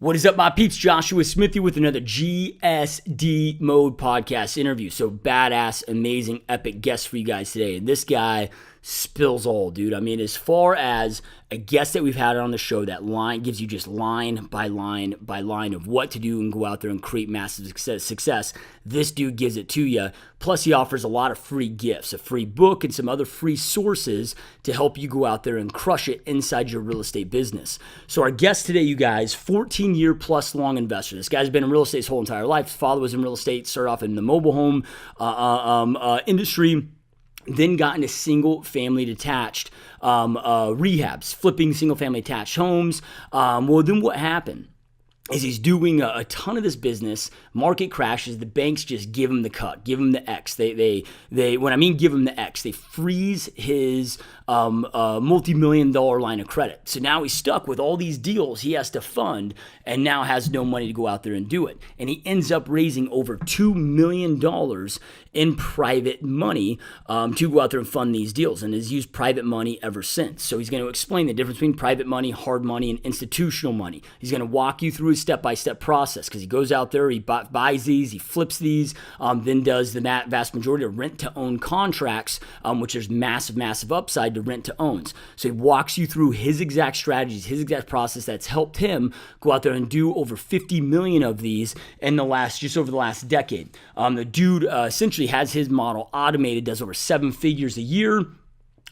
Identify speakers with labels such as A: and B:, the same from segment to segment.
A: What is up, my peeps? Joshua Smithy with another GSD Mode podcast interview. So badass, amazing, epic guest for you guys today. And this guy spills all, dude. I mean, as far as a guest that we've had on the show, that gives you just line by line by line of what to do and go out there and create massive success. This dude gives it to you. Plus, he offers a lot of free gifts, a free book, and some other free sources to help you go out there and crush it inside your real estate business. So our guest today, you guys, 14-year plus long investor. This guy's been in real estate his whole entire life. His father was in real estate, started off in the mobile home industry. Then got into single-family detached rehabs, flipping single-family attached homes. Well, then what happened is he's doing a ton of this business. Market crashes. The banks just give him the cut, give him the X. They when I mean give him the X, they freeze his multi-million-dollar line of credit. So now he's stuck with all these deals he has to fund and now has no money to go out there and do it. And he ends up raising over $2 million in private money to go out there and fund these deals, and has used private money ever since. So he's going to explain the difference between private money, hard money, and institutional money. He's going to walk you through a step-by-step process because he goes out there, he buys these, he flips these, then does the vast majority of rent-to-own contracts, which there's massive upside to rent-to-owns. So he walks you through his exact strategies, his exact process that's helped him go out there and do over 50 million of these in just over the last decade. The dude essentially has his model automated, does over 7 figures a year.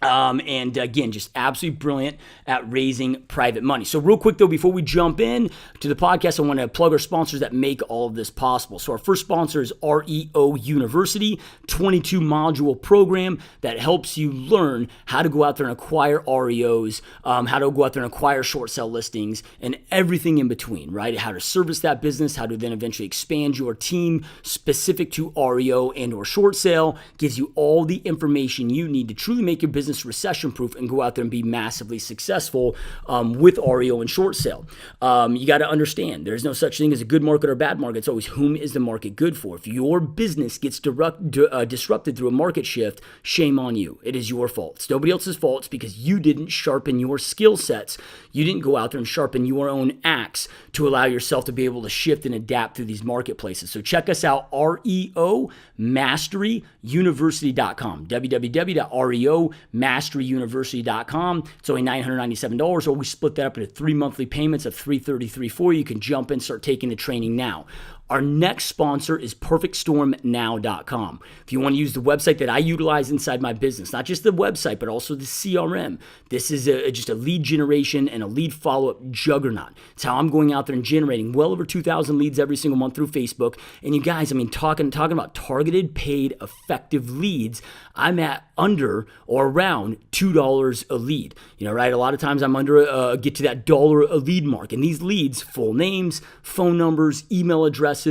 A: And again, just absolutely brilliant at raising private money. So real quick though, before we jump in to the podcast, I want to plug our sponsors that make all of this possible. So our first sponsor is REO University, 22 module program that helps you learn how to go out there and acquire REOs, how to go out there and acquire short sale listings, and everything in between, right? How to service that business, how to then eventually expand your team specific to REO and or short sale, gives you all the information you need to truly make your business recession proof and go out there and be massively successful with REO and short sale. You got to understand there's no such thing as a good market or a bad market. It's always whom is the market good for. If your business gets disrupted through a market shift, shame on you. It is your fault. It's nobody else's fault. It's because you didn't sharpen your skill sets. You didn't go out there and sharpen your own axe to allow yourself to be able to shift and adapt through these marketplaces. So check us out, REOMasteryUniversity.com, www.REOMasteryUniversity.com. It's only $997, or we split that up into 3 monthly payments of $333 for you. You can jump in, start taking the training now. Our next sponsor is PerfectStormNow.com. If you want to use the website that I utilize inside my business, not just the website, but also the CRM, this is just a lead generation and a lead follow-up juggernaut. It's how I'm going out there and generating well over 2,000 leads every single month through Facebook. And you guys, I mean, talking about targeted, paid, effective leads, I'm at under or around $2 a lead. You know, right? A lot of times I'm under get to that $1 a lead mark. And these leads, full names, phone numbers, email addresses,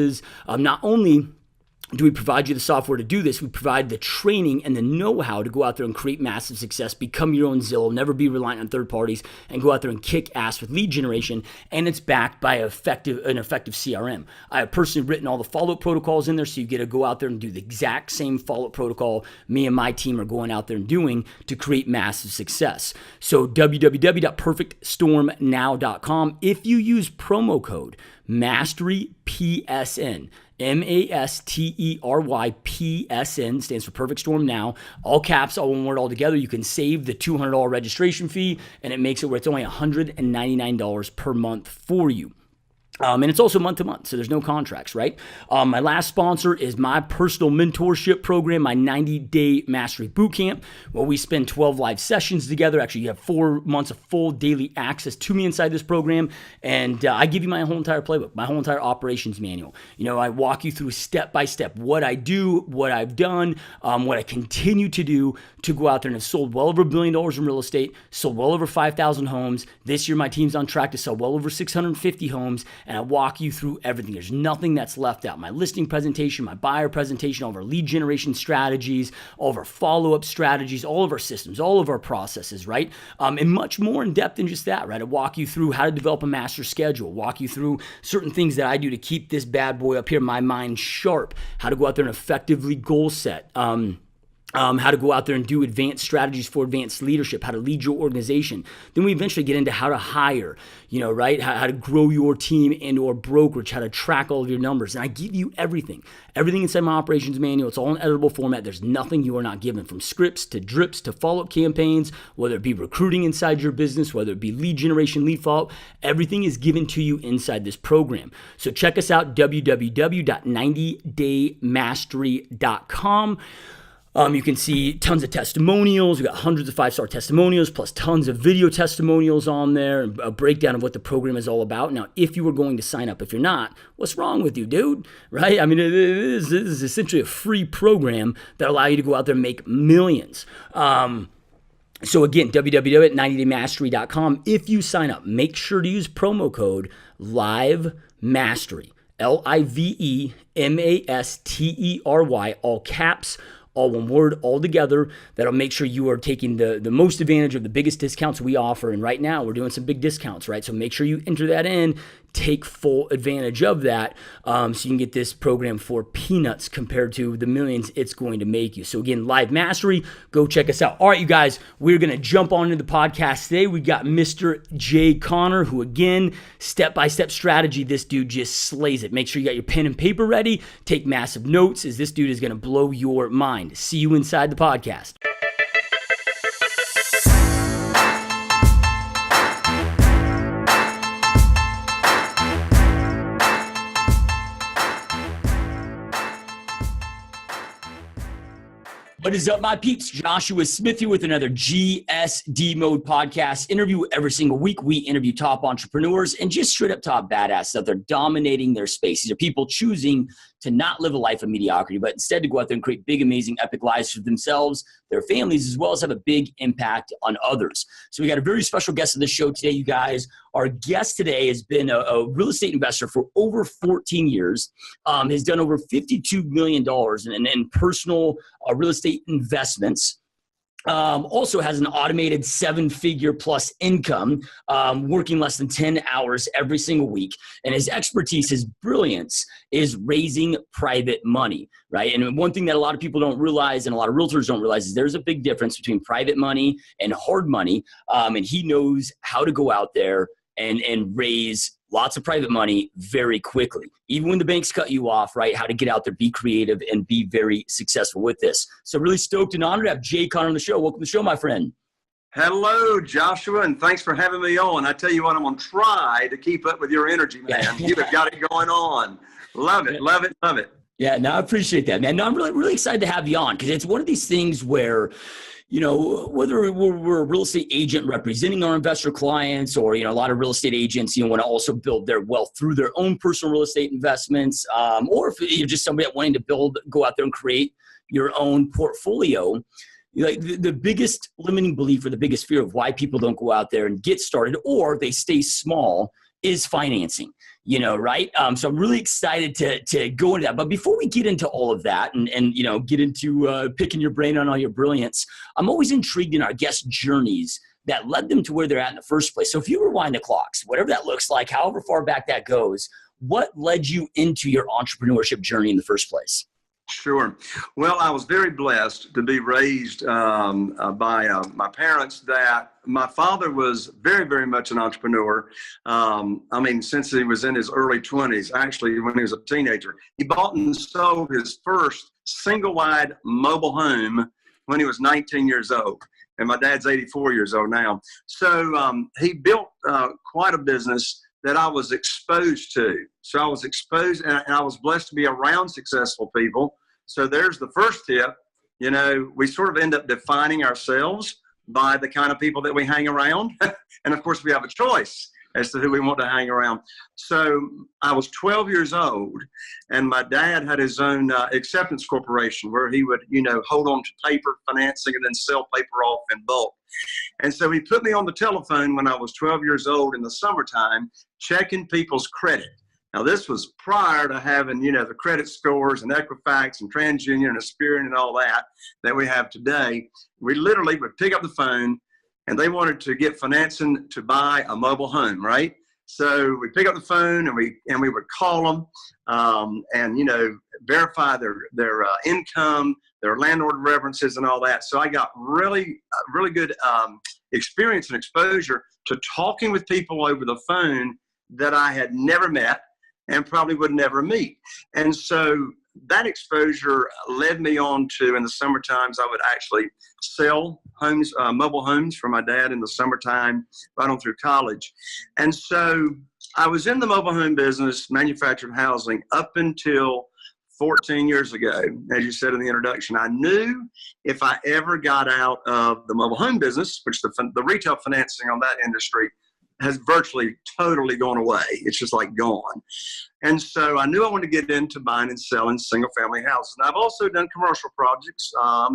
A: not only do we provide you the software to do this, we provide the training and the know-how to go out there and create massive success, become your own Zillow, never be reliant on third parties, and go out there and kick ass with lead generation. And it's backed by an effective CRM. I have personally written all the follow-up protocols in there, so you get to go out there and do the exact same follow-up protocol me and my team are going out there and doing to create massive success. So www.perfectstormnow.com. If you use promo code MasteryPSN, MasteryPSN, stands for Perfect Storm Now, all caps, all one word, all together. You can save the $200 registration fee, and it makes it where it's only $199 per month for you. And it's also month to month, so there's no contracts, right? My last sponsor is my personal mentorship program, my 90-day mastery bootcamp, where we spend 12 live sessions together. Actually, you have 4 months of full daily access to me inside this program, and I give you my whole entire playbook, my whole entire operations manual. You know, I walk you through step by step what I do, what I've done, what I continue to do to go out there and have sold well over $1 billion in real estate, sold well over 5,000 homes. This year, my team's on track to sell well over 650 homes. And I walk you through everything. There's nothing that's left out. My listing presentation, my buyer presentation, all of our lead generation strategies, all of our follow-up strategies, all of our systems, all of our processes, right? And much more in depth than just that, right? I walk you through how to develop a master schedule, walk you through certain things that I do to keep this bad boy up here, my mind sharp, how to go out there and effectively goal set. how to go out there and do advanced strategies for advanced leadership, how to lead your organization. Then we eventually get into how to hire, right? How to grow your team and or brokerage, how to track all of your numbers. And I give you everything inside my operations manual. It's all in editable format. There's nothing you are not given, from scripts to drips to follow-up campaigns, whether it be recruiting inside your business, whether it be lead generation, lead follow-up. Everything is given to you inside this program. So check us out, www.90daymastery.com. You can see tons of testimonials. We got hundreds of 5-star testimonials, plus tons of video testimonials on there, and a breakdown of what the program is all about. Now, if you were going to sign up, if you're not, what's wrong with you, dude? Right? I mean, this is essentially a free program that allow you to go out there and make millions. So again, www.90daymastery.com. If you sign up, make sure to use promo code LIVEMASTERY, LIVEMASTERY, all caps, all one word, all together. That'll make sure you are taking the most advantage of the biggest discounts we offer. And right now, we're doing some big discounts, right? So make sure you enter that in, take full advantage of that, so you can get this program for peanuts compared to the millions it's going to make you. So again, Live Mastery, go check us out. All right, you guys, we're going to jump on into the podcast today. We got Mr. Jay Conner, who again, step-by-step strategy, this dude just slays it. Make sure you got your pen and paper ready. Take massive notes, as this dude is going to blow your mind. See you inside the podcast. What is up, my peeps? Joshua Smith here with another GSD Mode podcast interview. Every single week, we interview top entrepreneurs and just straight up top badass that they're dominating their space. These are people choosing to not live a life of mediocrity, but instead to go out there and create big, amazing, epic lives for themselves, their families, as well as have a big impact on others. So we got a very special guest on the show today, you guys. Our guest today has been a real estate investor for over 14 years, has done over $52 million in personal real estate investments. Also has an automated 7-figure plus income, working less than 10 hours every single week. And his expertise, his brilliance is raising private money, right? And one thing that a lot of people don't realize and a lot of realtors don't realize is there's a big difference between private money and hard money. And he knows how to go out there and raise lots of private money very quickly. Even when the banks cut you off, right? How to get out there, be creative, and be very successful with this. So really stoked and honored to have Jay Conner on the show. Welcome to the show, my friend.
B: Hello, Joshua, and thanks for having me on. I tell you what, I'm going to try to keep up with your energy, man. You've got it going on. Love it, love it, love it.
A: Yeah, no, I appreciate that, man. No, I'm really excited to have you on because it's one of these things where, whether we're a real estate agent representing our investor clients or, a lot of real estate agents, want to also build their wealth through their own personal real estate investments, or if you're just somebody that wanting to go out there and create your own portfolio. Like the biggest limiting belief or the biggest fear of why people don't go out there and get started or they stay small is financing. Right? So I'm really excited to go into that. But before we get into all of that and get into picking your brain on all your brilliance, I'm always intrigued in our guest journeys that led them to where they're at in the first place. So if you rewind the clocks, whatever that looks like, however far back that goes, what led you into your entrepreneurship journey in the first place?
B: Sure. Well, I was very blessed to be raised by my parents. That my father was very, very much an entrepreneur. Since he was in his early 20s, actually, when he was a teenager, he bought and sold his first single-wide mobile home when he was 19 years old. And my dad's 84 years old now. So he built quite a business that I was exposed to. So I was exposed and I was blessed to be around successful people. So there's the first tip. We sort of end up defining ourselves by the kind of people that we hang around. And of course we have a choice as to who we want to hang around. So I was 12 years old and my dad had his own acceptance corporation where he would, hold on to paper financing and then sell paper off in bulk. And so he put me on the telephone when I was 12 years old in the summertime, checking people's credit. Now, this was prior to having, the credit scores and Equifax and TransUnion and Experian and all that we have today. We literally would pick up the phone and they wanted to get financing to buy a mobile home, right? So we pick up the phone and we would call them, and verify their income, their landlord references, and all that. So I got really good experience and exposure to talking with people over the phone that I had never met and probably would never meet. And so that exposure led me on to, in the summer times, I would actually sell homes, mobile homes for my dad in the summertime, right on through college. And so I was in the mobile home business, manufactured housing, up until 14 years ago. As you said in the introduction, I knew if I ever got out of the mobile home business, which the retail financing on that industry has virtually totally gone away. It's just like gone. And so I knew I wanted to get into buying and selling single family houses. And I've also done commercial projects. 5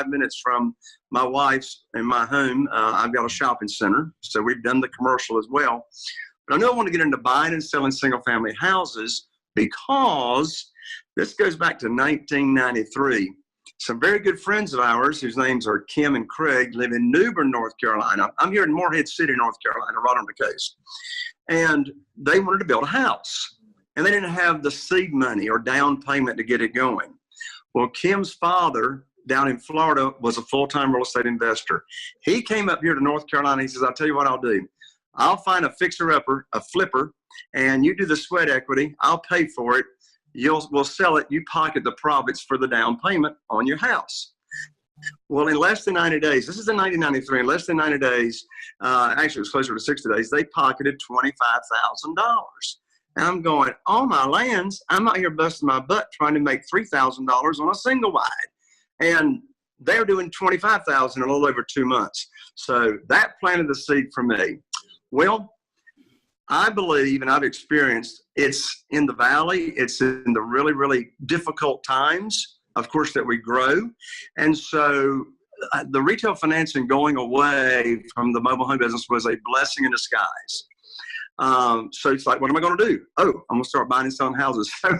B: minutes from my wife's and my home, I've got a shopping center. So we've done the commercial as well. But I knew I wanted to get into buying and selling single family houses because this goes back to 1993. Some very good friends of ours, whose names are Kim and Craig, live in New Bern, North Carolina. I'm here in Morehead City, North Carolina, right on the coast. And they wanted to build a house. And they didn't have the seed money or down payment to get it going. Well, Kim's father down in Florida was a full-time real estate investor. He came up here to North Carolina. He says, I'll tell you what I'll do. I'll find a fixer-upper, a flipper, and you do the sweat equity. I'll pay for it. We'll sell it. You pocket the profits for the down payment on your house. Well, in less than 90 days, this is in 1993, in less than 90 days, actually it was closer to 60 days, they pocketed $25,000. And I'm going, oh my lands, I'm out here busting my butt trying to make $3,000 on a single wide. And they're doing $25,000 in a little over 2 months. So that planted the seed for me. Well, I believe, and I've experienced, it's in the valley, it's in the really, really difficult times, of course, that we grow. And so the retail financing going away from the mobile home business was a blessing in disguise. So it's like, what am I going to do? Oh, I'm going to start buying and selling houses. So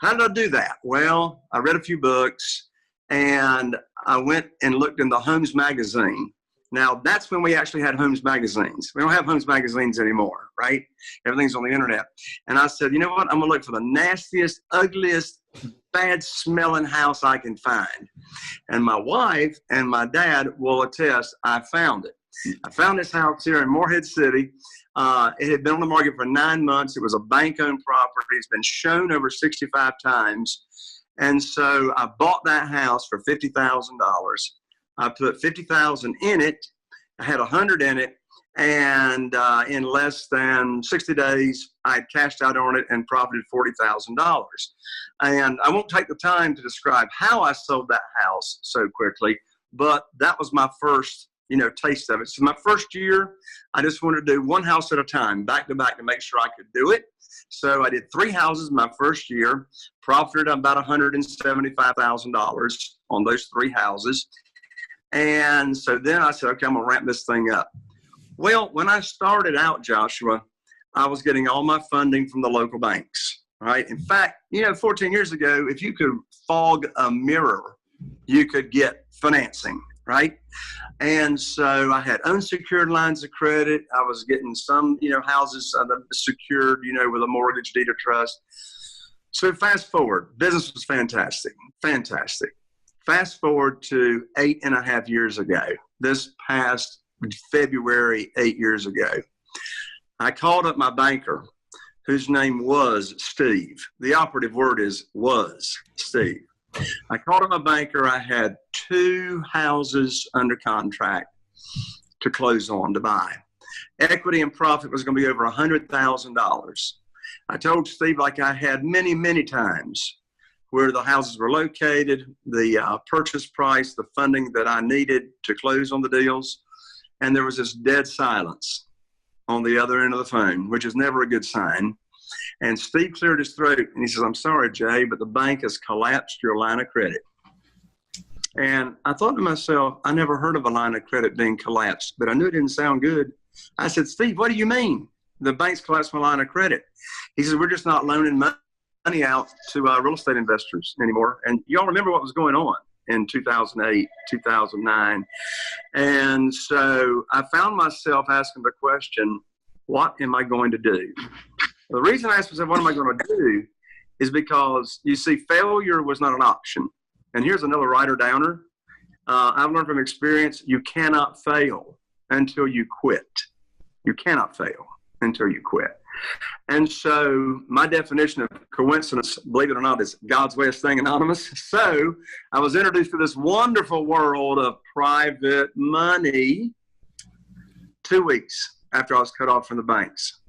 B: how did I do that? Well, I read a few books and I went and looked in the Homes magazine. Now, that's when we actually had Homes magazines. We don't have Homes magazines anymore, right? Everything's on the internet. And I said, you know what? I'm going to look for the nastiest, ugliest, bad-smelling house I can find. And my wife and my dad will attest, I found it. I found this house here in Morehead City. It had been on the market for 9 months. It was a bank-owned property. It's been shown over 65 times. And so I bought that house for $50,000. I put $50,000 in it. I had $100 in it, and in less than 60 days, I had cashed out on it and profited $40,000. And I won't take the time to describe how I sold that house so quickly, but that was my first, taste of it. So my first year, I just wanted to do one house at a time, back to back, to make sure I could do it. So I did 3 houses my first year, profited about $175,000 on those 3 houses. And so then I said, okay, I'm going to ramp this thing up. Well, when I started out, Joshua, I was getting all my funding from the local banks, right? In fact, 14 years ago, if you could fog a mirror, you could get financing, right? And so I had unsecured lines of credit. I was getting some, houses secured, with a mortgage, deed of trust. So fast forward, business was fantastic. Fast forward to 8.5 years ago, this past February, 8 years ago, I called up my banker, whose name was Steve. The operative word is was, Steve. I called up my banker. I had 2 houses under contract to close on, to buy. Equity and profit was going to be over $100,000. I told Steve, like I had many, many times, where the houses were located, the purchase price, the funding that I needed to close on the deals. And there was this dead silence on the other end of the phone, which is never a good sign. And Steve cleared his throat and he says, I'm sorry, Jay, but the bank has collapsed your line of credit. And I thought to myself, I never heard of a line of credit being collapsed, but I knew it didn't sound good. I said, Steve, what do you mean? The bank's collapsed my line of credit. He said, we're just not loaning money out to real estate investors anymore. And y'all remember what was going on in 2008, 2009. And so I found myself asking the question, what am I going to do? The reason I asked myself, what am I going to do, is because, you see, failure was not an option. And here's another writer downer. I've learned from experience, you cannot fail until you quit. You cannot fail until you quit. And so my definition of coincidence, believe it or not, is God's way of staying anonymous. So I was introduced to this wonderful world of private money 2 weeks after I was cut off from the banks.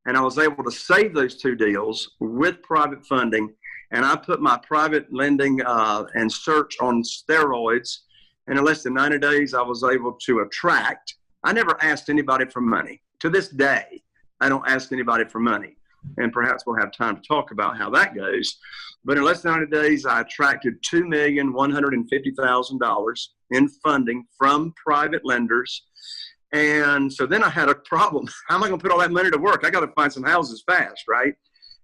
B: And I was able to save those 2 deals with private funding. And I put my private lending and search on steroids. And in less than 90 days, I was able to attract. I never asked anybody for money. To this day, I don't ask anybody for money. And perhaps we'll have time to talk about how that goes. But in less than 90 days, I attracted $2,150,000 in funding from private lenders. And so then I had a problem. How am I going to put all that money to work? I got to find some houses fast, right?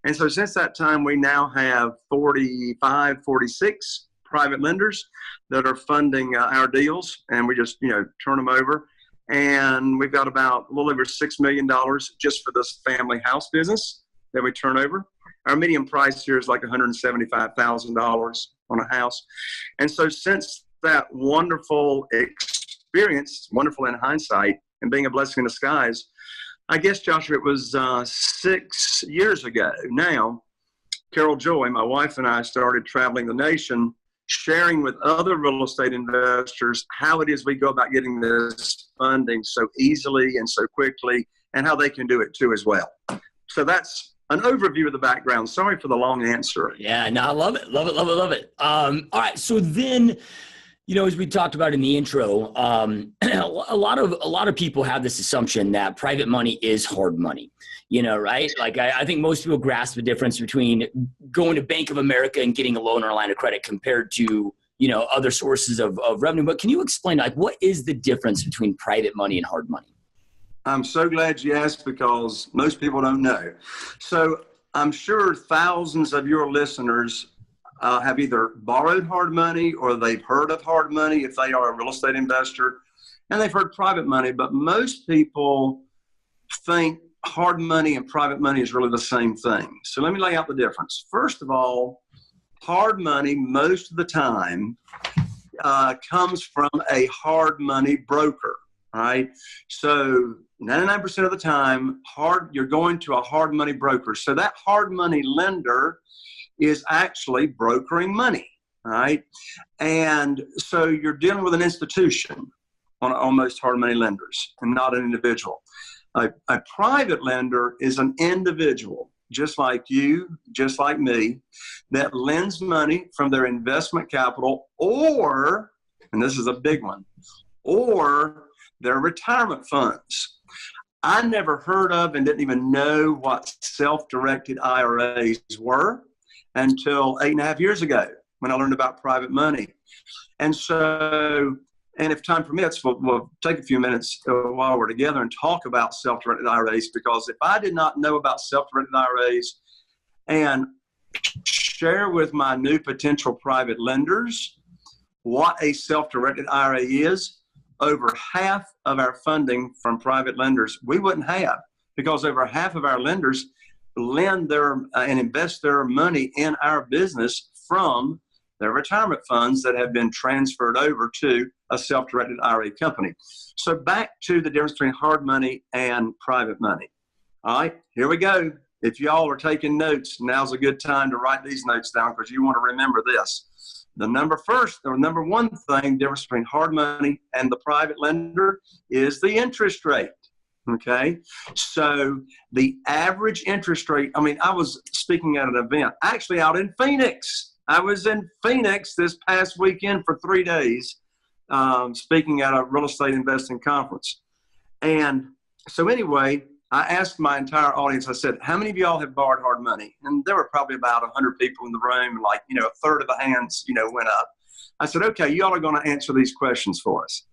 B: And so since that time, we now have 45, 46 private lenders that are funding our deals. And we just, turn them over. And we've got about a little over $6 million just for this family house business that we turn over. Our median price here is like $175,000 on a house. And so since that wonderful experience, wonderful in hindsight, and being a blessing in disguise, I guess, Joshua, it was 6 years ago now, Carol Joy, my wife, and I started traveling the nation, sharing with other real estate investors how it is we go about getting this funding so easily and so quickly, and how they can do it too as well. So that's an overview of the background. Sorry for the long answer.
A: Yeah, no, I love it. Love it, love it, love it. All right. So then, as we talked about in the intro, a lot of people have this assumption that private money is hard money, right? Like I think most people grasp the difference between going to Bank of America and getting a loan or a line of credit compared to, other sources of revenue. But can you explain, what is the difference between private money and hard money?
B: I'm so glad you asked, because most people don't know. So I'm sure thousands of your listeners have either borrowed hard money or they've heard of hard money if they are a real estate investor, and they've heard private money. But most people think hard money and private money is really the same thing. So let me lay out the difference. First of all, hard money most of the time comes from a hard money broker, right? So 99% of the time, you're going to a hard money broker. So that hard money lender is actually brokering money, right? And so you're dealing with an institution on most hard money lenders and not an individual. A private lender is an individual, just like you, just like me, that lends money from their investment capital, or, and this is a big one, or their retirement funds. I never heard of and didn't even know what self-directed IRAs were until 8.5 years ago when I learned about private money. And so, and if time permits, we'll take a few minutes while we're together and talk about self-directed IRAs, because if I did not know about self-directed IRAs and share with my new potential private lenders what a self-directed IRA is, over half of our funding from private lenders we wouldn't have, because over half of our lenders lend their and invest their money in our business from their retirement funds that have been transferred over to a self-directed IRA company. So back to the difference between hard money and private money. All right, here we go. If y'all are taking notes, now's a good time to write these notes down, because you want to remember this. The number one thing, difference between hard money and the private lender, is the interest rate. Okay. So the average interest rate, I was speaking at an event actually out in Phoenix. I was in Phoenix this past weekend for 3 days, speaking at a real estate investing conference. And so anyway, I asked my entire audience, I said, how many of y'all have borrowed hard money? And there were probably about 100 people in the room, like, a third of the hands, went up. I said, okay, y'all are going to answer these questions for us.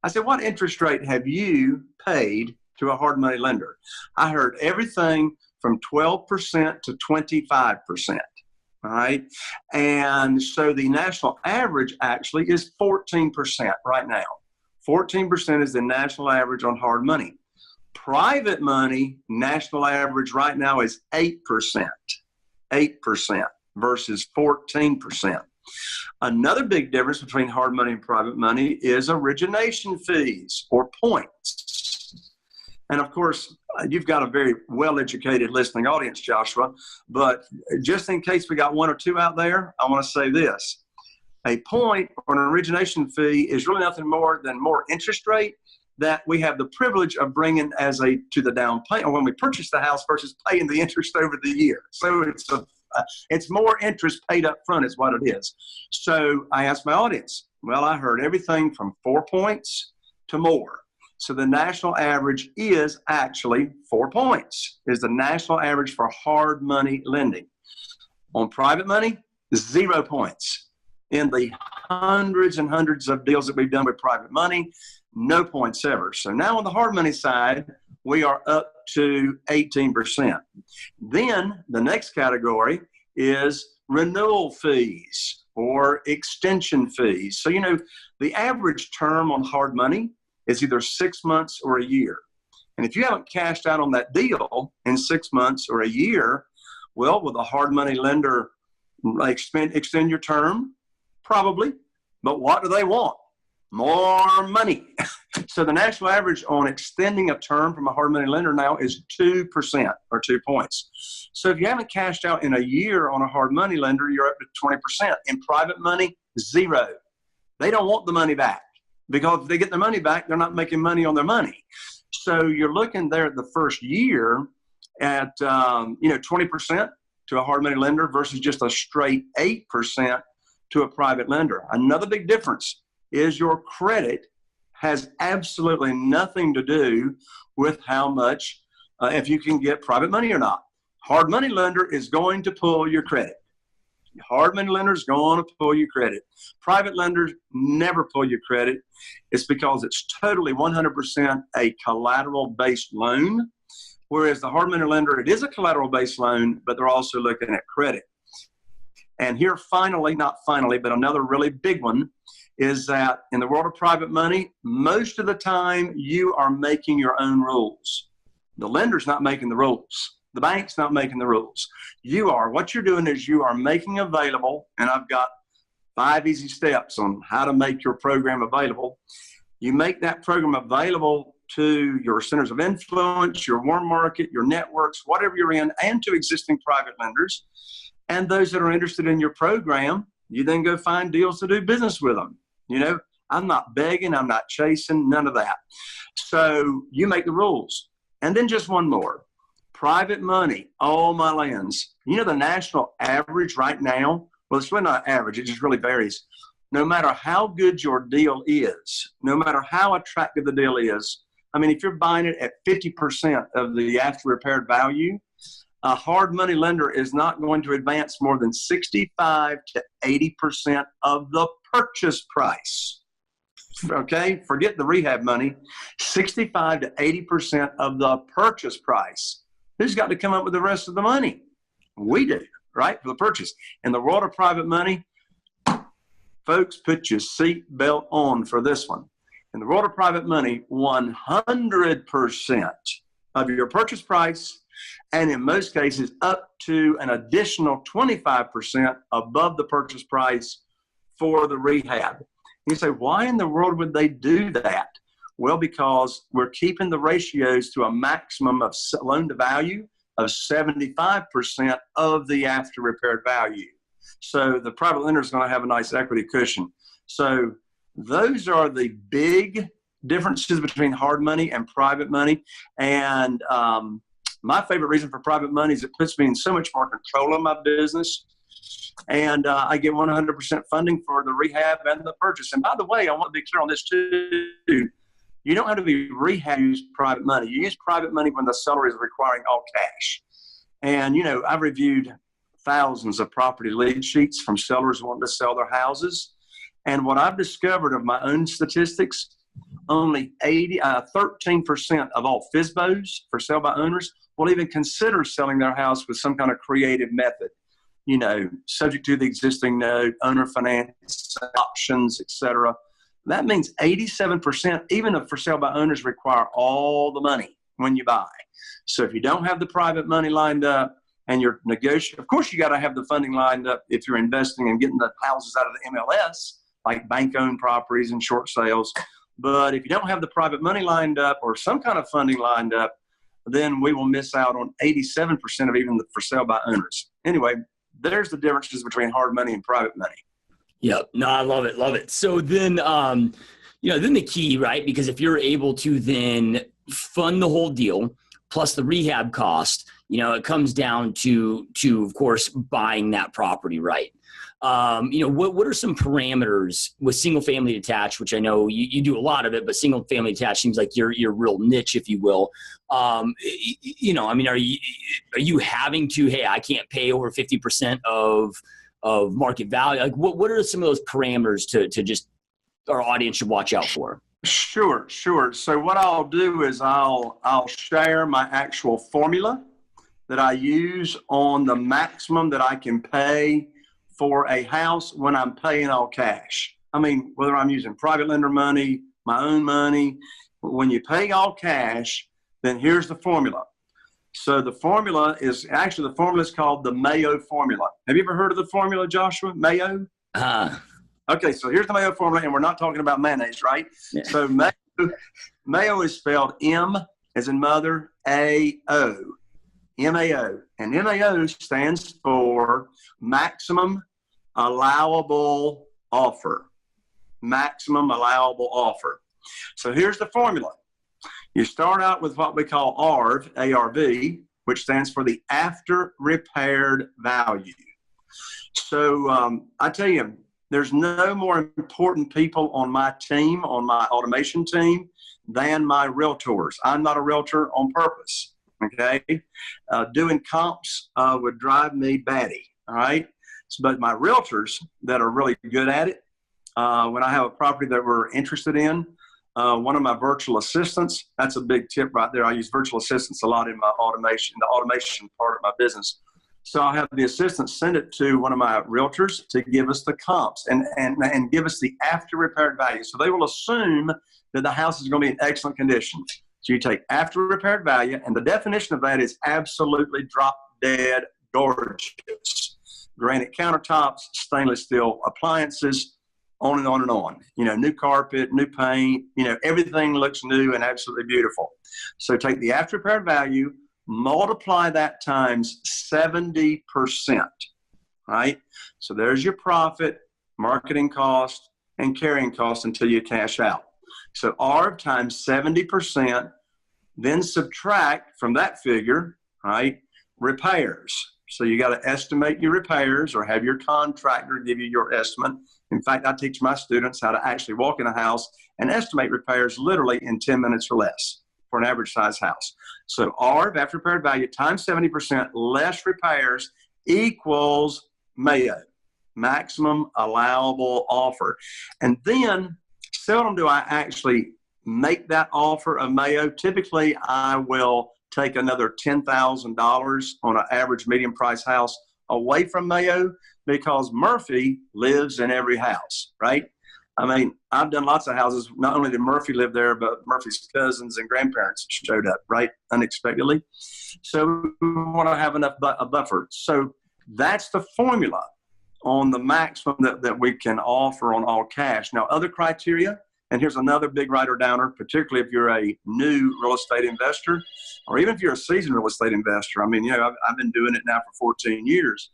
B: I said, what interest rate have you paid to a hard money lender? I heard everything from 12% to 25%. All right. And so the national average actually is 14% right now. 14% is the national average on hard money. Private money, national average right now is 8%, 8% versus 14%. Another big difference between hard money and private money is origination fees or points. And of course, you've got a very well-educated listening audience, Joshua, but just in case we got one or two out there, I want to say this. A point or an origination fee is really nothing more than more interest rate that we have the privilege of bringing to the down payment when we purchase the house versus paying the interest over the year. So it's more interest paid up front is what it is. So I asked my audience, well, I heard everything from 4 points to more. So the national average is actually 4 points, is the national average for hard money lending. On private money, 0 points. In the hundreds and hundreds of deals that we've done with private money, no points ever. So now on the hard money side, we are up to 18%. Then the next category is renewal fees or extension fees. So, the average term on hard money is either 6 months or a year. And if you haven't cashed out on that deal in 6 months or a year, well, will the hard money lender extend your term? Probably. But what do they want? More money. So the national average on extending a term from a hard money lender now is 2% or 2 points. So if you haven't cashed out in a year on a hard money lender, you're up to 20%. In private money, 0. They don't want the money back because if they get their money back, they're not making money on their money. So you're looking there at the first year at 20% to a hard money lender versus just a straight 8% to a private lender. Another big difference is your credit has absolutely nothing to do with how much, if you can get private money or not. Hard money lender is going to pull your credit. Hard money lender is going to pull your credit. Private lenders never pull your credit. It's because it's totally 100% a collateral-based loan, whereas the hard money lender, it is a collateral-based loan, but they're also looking at credit. And here not finally, but another really big one is that in the world of private money, most of the time you are making your own rules. The lender's not making the rules. The bank's not making the rules. You are. What you're doing is you are making available, and I've got 5 easy steps on how to make your program available. You make that program available to your centers of influence, your warm market, your networks, whatever you're in, and to existing private lenders. And those that are interested in your program, you then go find deals to do business with them. I'm not begging, I'm not chasing, none of that. So you make the rules. And then just one more. Private money, all my lands. The national average right now, well, it's really not average, it just really varies. No matter how good your deal is, no matter how attractive the deal is, if you're buying it at 50% of the after repaired value, a hard money lender is not going to advance more than 65 to 80% of the purchase price. Okay, forget the rehab money. 65 to 80% of the purchase price. Who's got to come up with the rest of the money? We do, right, for the purchase. In the world of private money, folks, put your seatbelt on for this one. In the world of private money, 100% of your purchase price, and in most cases up to an additional 25% above the purchase price for the rehab. You say, why in the world would they do that? Well, because we're keeping the ratios to a maximum of loan to value of 75% of the after repaired value. So the private lender is going to have a nice equity cushion. So those are the big differences between hard money and private money. And my favorite reason for private money is it puts me in so much more control of my business. And I get 100% funding for the rehab and the purchase. And by the way, I want to be clear on this too. You don't have to be rehab, use private money. You use private money when the seller is requiring all cash. And, I've reviewed thousands of property lead sheets from sellers wanting to sell their houses. And what I've discovered of my own statistics, only 13% of all FSBOs for sale by owners will even consider selling their house with some kind of creative method, subject to the existing note, owner finance, options, etc. That means 87%, even if for sale by owners, require all the money. when you buy. So if you don't have the private money lined up and you're negotiating, of course, you got to have the funding lined up if you're investing and getting the houses out of the MLS, like bank-owned properties and short sales. But if you don't have the private money lined up or some kind of funding lined up, then we will miss out on 87% of even the for sale by owners. Anyway, there's the differences between hard money and private money.
A: Yep. No, I love it. Love it. So then, then the key, right? Because if you're able to then fund the whole deal plus the rehab cost, it comes down to of course, buying that property, right? What are some parameters with single family detached, which I know you do a lot of it, but single family detached seems like your real niche, if you will. Are you having to, hey, I can't pay over 50% of market value? Like what are some of those parameters to just our audience should watch out for?
B: Sure. So what I'll do is I'll share my actual formula that I use on the maximum that I can pay for a house when I'm paying all cash. I mean, whether I'm using private lender money, my own money, when you pay all cash, then here's the formula. So the formula is called the Mayo formula. Have you ever heard of the formula, Joshua? Mayo? Okay, so here's the Mayo formula, and we're not talking about mayonnaise, right? Yeah. So Mayo is spelled M as in mother, A-O. MAO. And MAO stands for maximum allowable offer. Maximum allowable offer. So here's the formula. You start out with what we call ARV, A-R-V, which stands for the after repaired value. So I tell you, there's no more important people on my team, on my automation team, than my realtors. I'm not a realtor on purpose. Okay, doing comps would drive me batty. All right, but my realtors that are really good at it, when I have a property that we're interested in, one of my virtual assistants, that's a big tip right there. I use virtual assistants a lot in my automation, the automation part of my business. So I'll have the assistant send it to one of my realtors to give us the comps and give us the after repaired value. So they will assume that the house is going to be in excellent condition. So you take after repaired value, and the definition of that is absolutely drop dead gorgeous. Granite countertops, stainless steel appliances, on and on and on. New carpet, new paint, everything looks new and absolutely beautiful. So take the after repaired value, multiply that times 70%, right? So there's your profit, marketing cost, and carrying cost until you cash out. So ARV times 70%, then subtract from that figure, right, repairs. So you got to estimate your repairs or have your contractor give you your estimate. In fact, I teach my students how to actually walk in a house and estimate repairs literally in 10 minutes or less for an average size house. So ARV, after repaired value, times 70% less repairs equals Mayo, maximum allowable offer. And then seldom do I actually make that offer of Mayo. Typically, I will take another $10,000 on an average medium price house away from Mayo because Murphy lives in every house, right? I mean, I've done lots of houses. Not only did Murphy live there, but Murphy's cousins and grandparents showed up, right, unexpectedly. So we want to have enough a buffer. So that's the formula on the maximum that we can offer on all cash. Now, other criteria, and here's another big writer downer, particularly if you're a new real estate investor, or even if you're a seasoned real estate investor. I mean, I've been doing it now for 14 years.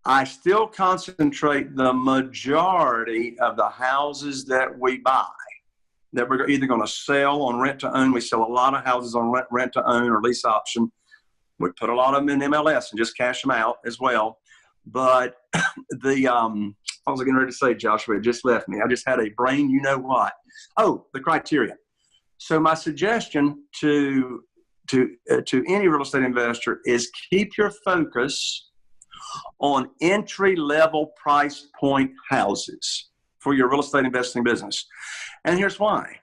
B: I still concentrate the majority of the houses that we buy that we're either going to sell on rent to own. We sell a lot of houses on rent to own or lease option. We put a lot of them in MLS and just cash them out as well. But I was getting ready to say, Joshua, it just left me. I just had a brain, you know what? Oh, the criteria. So my suggestion to any real estate investor is keep your focus on entry-level price point houses for your real estate investing business. And here's why.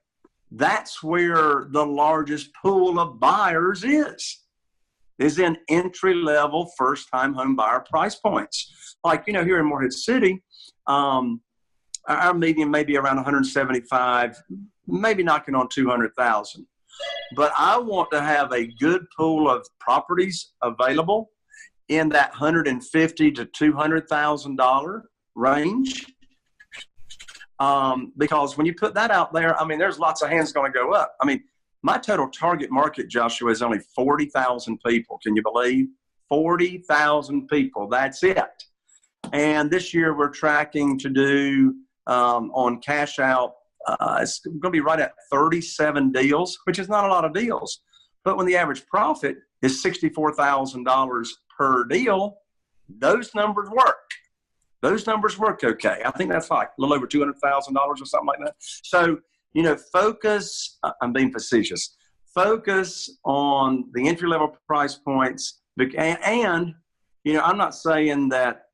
B: That's where the largest pool of buyers is in entry-level first-time home buyer price points. Like, here in Morehead City, our median may be around 175, maybe knocking on 200,000. but I want to have a good pool of properties available in that $150,000 to $200,000 range. Because when you put that out there, I mean, there's lots of hands going to go up. I mean, my total target market, Joshua, is only 40,000 people. Can you believe? 40,000 people. That's it. And this year we're tracking to do on cash out. It's going to be right at 37 deals, which is not a lot of deals. But when the average profit is $64,000 per deal, those numbers work. Those numbers work okay. I think that's like a little over $200,000 or something like that. So, focus, I'm being facetious, focus on the entry-level price points. And, I'm not saying that,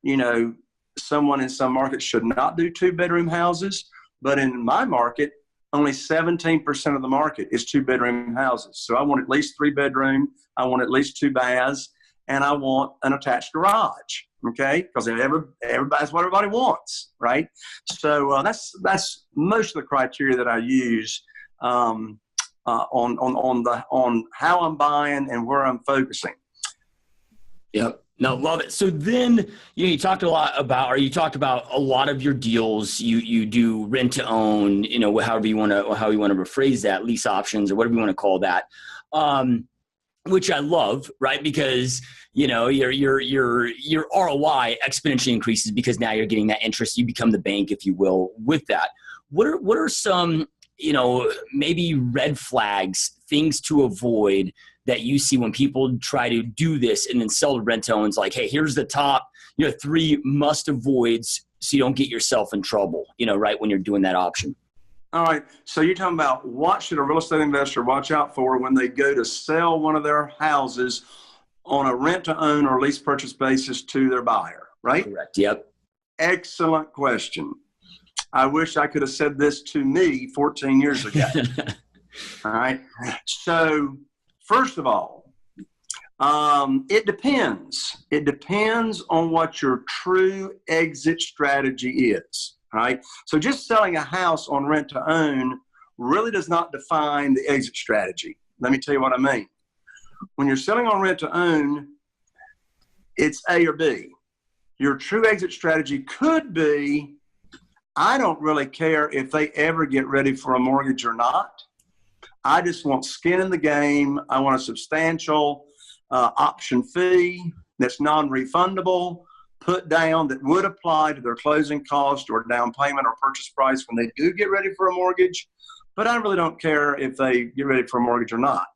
B: someone in some markets should not do 2-bedroom houses, but in my market, only 17% of the market is 2-bedroom houses. So I want at least 3-bedroom, I want at least 2 baths, and I want an attached garage. Okay, because that's what everybody wants, right? So that's most of the criteria that I use on how I'm buying and where I'm focusing.
A: Yep. No, love it. So then you talked about a lot of your deals. You do rent to own, however you want to rephrase that, lease options or whatever you want to call that. Which I love, right? Because, your ROI exponentially increases because now you're getting that interest. You become the bank, if you will, with that. What are some, maybe red flags, things to avoid that you see when people try to do this and then sell to rent to owns? Like, hey, here's the top, 3 must avoids so you don't get yourself in trouble, right, when you're doing that option.
B: All right. So you're talking about what should a real estate investor watch out for when they go to sell one of their houses on a rent to own or lease purchase basis to their buyer, right?
A: Correct. Yep.
B: Excellent question. I wish I could have said this to me 14 years ago. All right. So first of all, it depends. It depends on what your true exit strategy is. Right. So just selling a house on rent to own really does not define the exit strategy. Let me tell you what I mean. When you're selling on rent to own, it's A or B. Your true exit strategy could be, I don't really care if they ever get ready for a mortgage or not. I just want skin in the game. I want a substantial option fee that's non-refundable, put down that would apply to their closing cost or down payment or purchase price when they do get ready for a mortgage. But I really don't care if they get ready for a mortgage or not.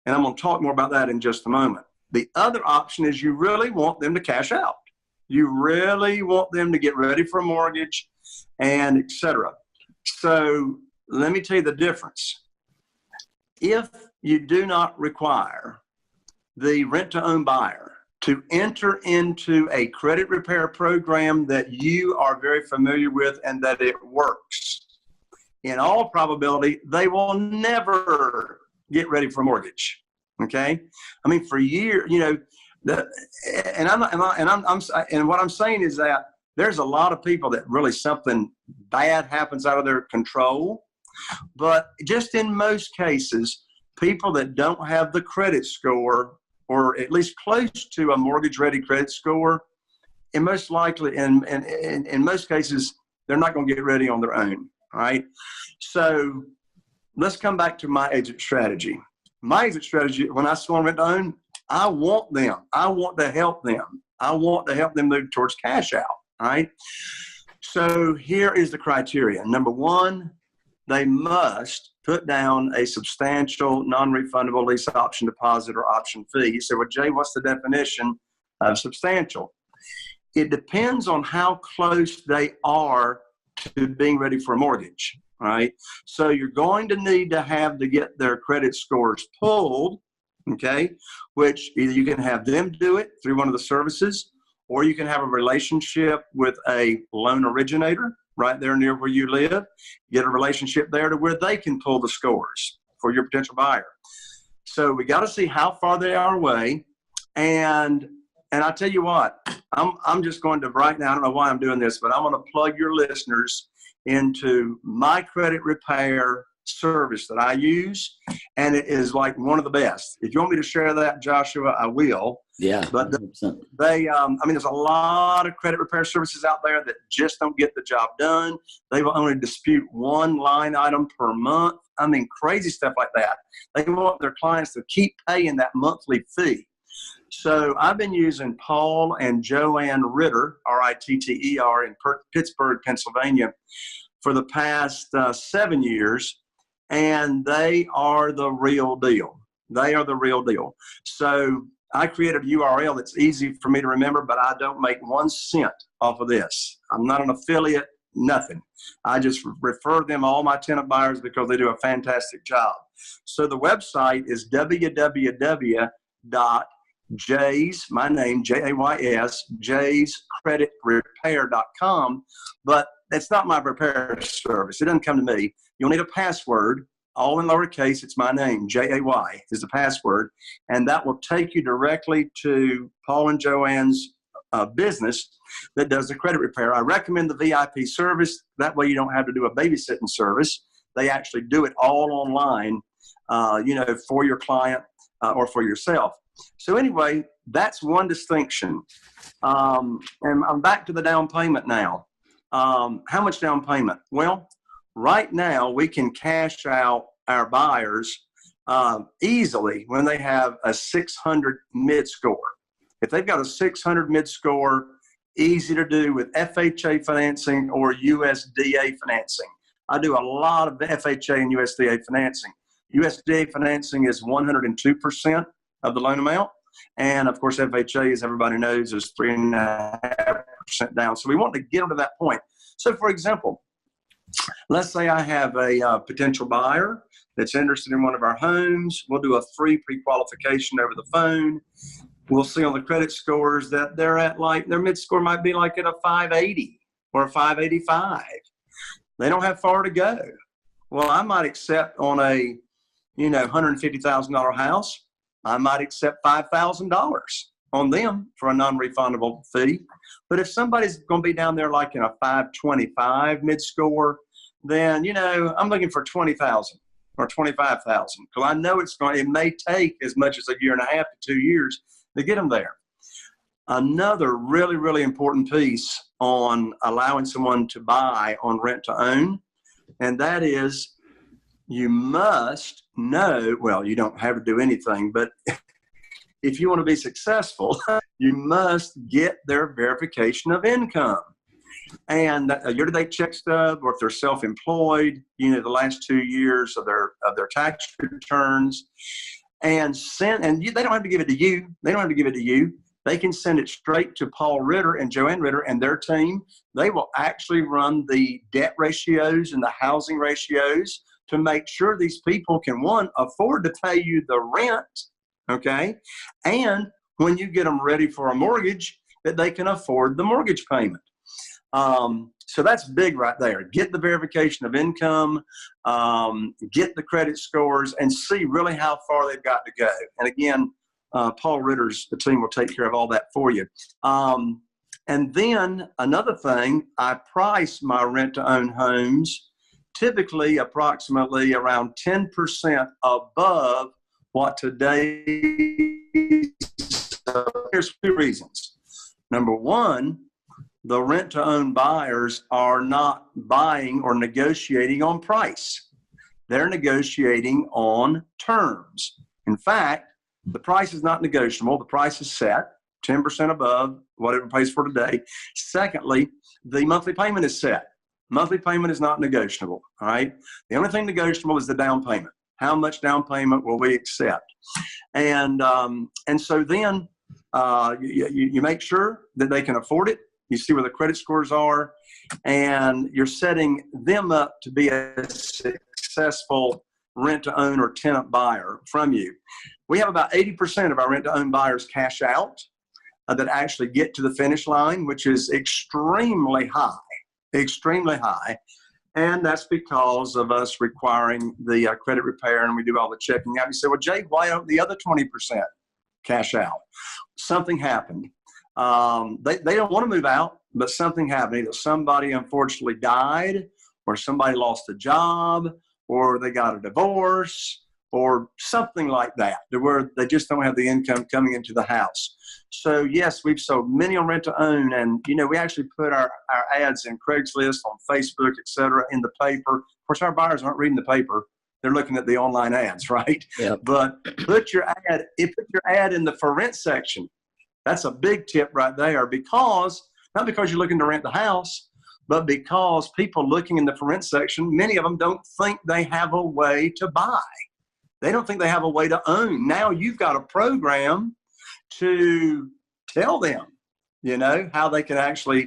B: And I'm going to talk more about that in just a moment. The other option is you really want them to cash out. You really want them to get ready for a mortgage and et cetera. So let me tell you the difference. If you do not require the rent-to-own buyer to enter into a credit repair program that you are very familiar with and that it works, in all probability, they will never get ready for a mortgage. Okay, I mean, for years, what I'm saying is that there's a lot of people that really something bad happens out of their control, but just in most cases, people that don't have the credit score or at least close to a mortgage-ready credit score, and most likely, in most cases, they're not going to get ready on their own, right? So let's come back to my exit strategy. My exit strategy, when I sell on rent to own, I want to help them. I want to help them move towards cash out, right? So here is the criteria. Number one, they must put down a substantial non-refundable lease option deposit or option fee. You say, well, Jay, what's the definition of substantial? It depends on how close they are to being ready for a mortgage, right? So you're going to need to have to get their credit scores pulled, okay, which either you can have them do it through one of the services, or you can have a relationship with a loan originator right there near where you live, get a relationship there to where they can pull the scores for your potential buyer. So we got to see how far they are away. And I tell you what, I'm just going to right now, I don't know why I'm doing this, but I'm going to plug your listeners into my credit repair service that I use, and it is like one of the best. If you want me to share that, Joshua, I will.
A: Yeah,
B: but
A: 100%.
B: There's a lot of credit repair services out there that just don't get the job done. They will only dispute one line item per month. I mean, crazy stuff like that. They want their clients to keep paying that monthly fee. So I've been using Paul and Joanne Ritter, R-I-T-T-E-R, in Pittsburgh, Pennsylvania, for the past 7 years, and they are the real deal. They are the real deal. So I created a URL that's easy for me to remember, but I don't make 1 cent off of this. I'm not an affiliate, nothing. I just refer them all my tenant buyers because they do a fantastic job. So the website is www.jays, my name, Jays, jayscreditrepair.com, but it's not my repair service. It doesn't come to me. You'll need a password, all in lowercase. It's my name, Jay is the password, and that will take you directly to Paul and Joanne's business that does the credit repair. I recommend the VIP service. That way you don't have to do a babysitting service. They actually do it all online, for your client or for yourself. So anyway, that's one distinction. And I'm back to the down payment now. How much down payment? Well, right now we can cash out our buyers easily when they have a 600 mid score. If they've got a 600 mid score, easy to do with FHA financing or USDA financing. I do a lot of FHA and USDA financing. USDA financing is 102% of the loan amount. And of course, FHA, as everybody knows, is 3.5% down. So we want to get them to that point. So for example, let's say I have a potential buyer that's interested in one of our homes. We'll do a free pre-qualification over the phone. We'll see on the credit scores that they're at, like, their mid score might be like at a 580 or a 585. They don't have far to go. Well, I might accept on a, $150,000 house, I might accept $5,000 on them for a non-refundable fee. But if somebody's going to be down there like in a 525 mid score, then, I'm looking for 20,000 or 25,000, because I know it may take as much as a year and a half to 2 years to get them there. Another really, really important piece on allowing someone to buy on rent to own, and that is you must know, well, you don't have to do anything, but if you want to be successful, you must get their verification of income. And a year-to-date check stub, or if they're self-employed, the last 2 years of their tax returns, and they don't have to give it to you. They don't have to give it to you. They can send it straight to Paul Ritter and Joanne Ritter and their team. They will actually run the debt ratios and the housing ratios to make sure these people can, one, afford to pay you the rent, okay? And when you get them ready for a mortgage, that they can afford the mortgage payment. So that's big right there. Get the verification of income, get the credit scores, and see really how far they've got to go. And again, Paul Ritter's the team will take care of all that for you. And then another thing, I price my rent-to-own homes typically approximately around 10% above what today. Here's 2 reasons. Number one, the rent-to-own buyers are not buying or negotiating on price. They're negotiating on terms. In fact, the price is not negotiable. The price is set 10% above whatever it pays for today. Secondly, the monthly payment is set. Monthly payment is not negotiable, all right? The only thing negotiable is the down payment. How much down payment will we accept? And so then you make sure that they can afford it. You see where the credit scores are, and you're setting them up to be a successful rent-to-own or tenant buyer from you. We have about 80% of our rent-to-own buyers cash out that actually get to the finish line, which is extremely high. And that's because of us requiring the credit repair, and we do all the checking out. You say, well, Jay, why don't the other 20% cash out? Something happened. They don't want to move out, but something happened. Either somebody unfortunately died, or somebody lost a job, or they got a divorce or something like that, to where they just don't have the income coming into the house. So yes, we've sold many on rent to own, and we actually put our ads in Craigslist, on Facebook, et cetera, in the paper. Of course, our buyers aren't reading the paper; they're looking at the online ads, right?
A: Yep.
B: But put your ad in the for rent section. That's a big tip right there, not because you're looking to rent the house, but because people looking in the for rent section, many of them don't think they have a way to buy. They don't think they have a way to own. Now you've got a program to tell them, how they can actually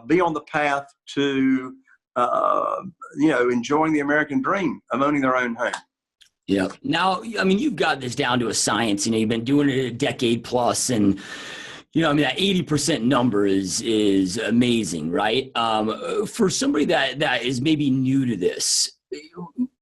B: be on the path to, enjoying the American dream of owning their own home.
A: Yeah. Now, you've got this down to a science. You've been doing it a decade plus, and that 80% number is amazing, right? For somebody that is maybe new to this,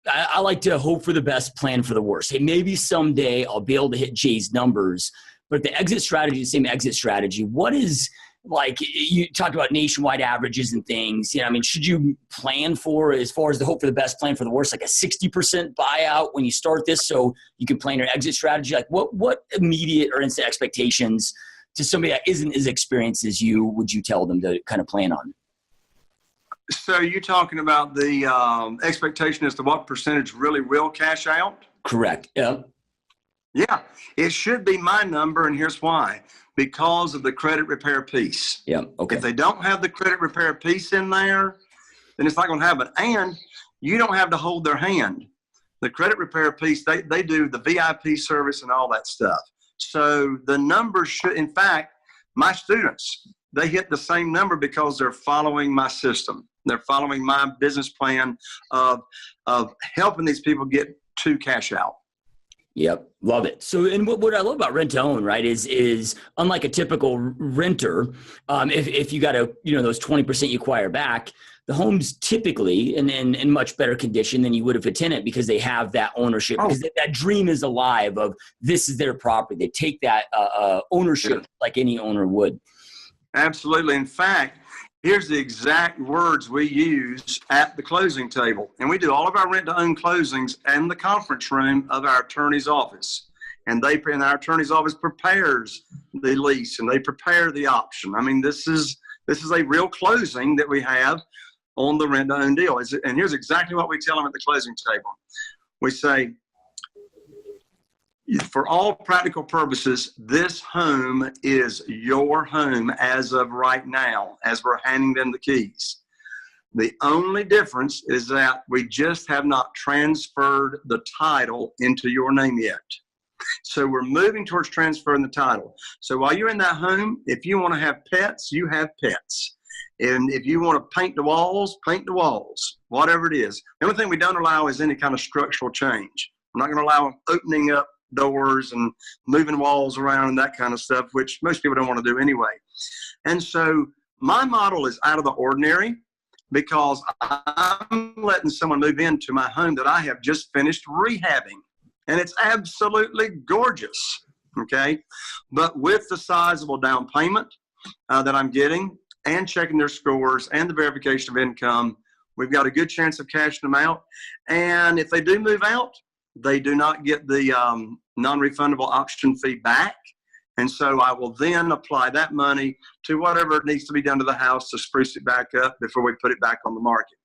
A: I like to hope for the best, plan for the worst. Hey, maybe someday I'll be able to hit Jay's numbers, but the exit strategy is the same exit strategy. What is, like, you talked about nationwide averages and things, should you plan for, as far as the hope for the best, plan for the worst, like a 60% buyout when you start this, so you can plan your exit strategy? Like what immediate or instant expectations to somebody that isn't as experienced as you would you tell them to kind of plan on?
B: So you're talking about the expectation as to what percentage really will cash out?
A: Correct. Yeah.
B: Yeah, it should be my number, and here's why. Because of the credit repair piece.
A: Yeah. Okay.
B: If they don't have the credit repair piece in there, then it's not going to happen. And you don't have to hold their hand. The credit repair piece, they do the VIP service and all that stuff. So the numbers should, in fact, my students, they hit the same number because they're following my system. They're following my business plan of helping these people get to cash out.
A: Yep. Love it. So, and what I love about rent to own, right, is unlike a typical renter, if you got those 20% you acquire back, the home's typically in much better condition than you would if a tenant, because they have that ownership, because that dream is alive of this is their property. They take that ownership like any owner would.
B: Absolutely. In fact, here's the exact words we use at the closing table. And we do all of our rent-to-own closings in the conference room of our attorney's office. And our attorney's office prepares the lease and they prepare the option. This is a real closing that we have on the rent-to-own deal. And here's exactly what we tell them at the closing table. We say, for all practical purposes, this home is your home as of right now, as we're handing them the keys. The only difference is that we just have not transferred the title into your name yet. So we're moving towards transferring the title. So while you're in that home, if you want to have pets, you have pets. And if you want to paint the walls, whatever it is. The only thing we don't allow is any kind of structural change. I'm not going to allow them opening up doors and moving walls around and that kind of stuff, which most people don't want to do anyway. And so my model is out of the ordinary because I'm letting someone move into my home that I have just finished rehabbing. And it's absolutely gorgeous, okay? But with the sizable down payment that I'm getting and checking their scores and the verification of income, we've got a good chance of cashing them out. And if they do move out, they do not get the non-refundable option fee back. And so I will then apply that money to whatever needs to be done to the house to spruce it back up before we put it back on the market.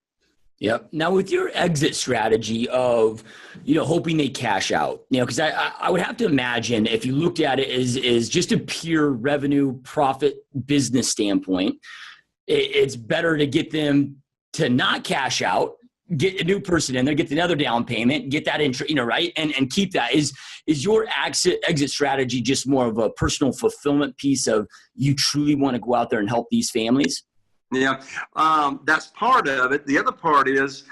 A: Yep. Now with your exit strategy of, hoping they cash out, because I would have to imagine if you looked at it as just a pure revenue profit business standpoint, it's better to get them to not cash out, get a new person in there, get another down payment, get that interest, right? And keep that. Is your exit strategy just more of a personal fulfillment piece of you truly want to go out there and help these families?
B: Yeah, that's part of it. The other part is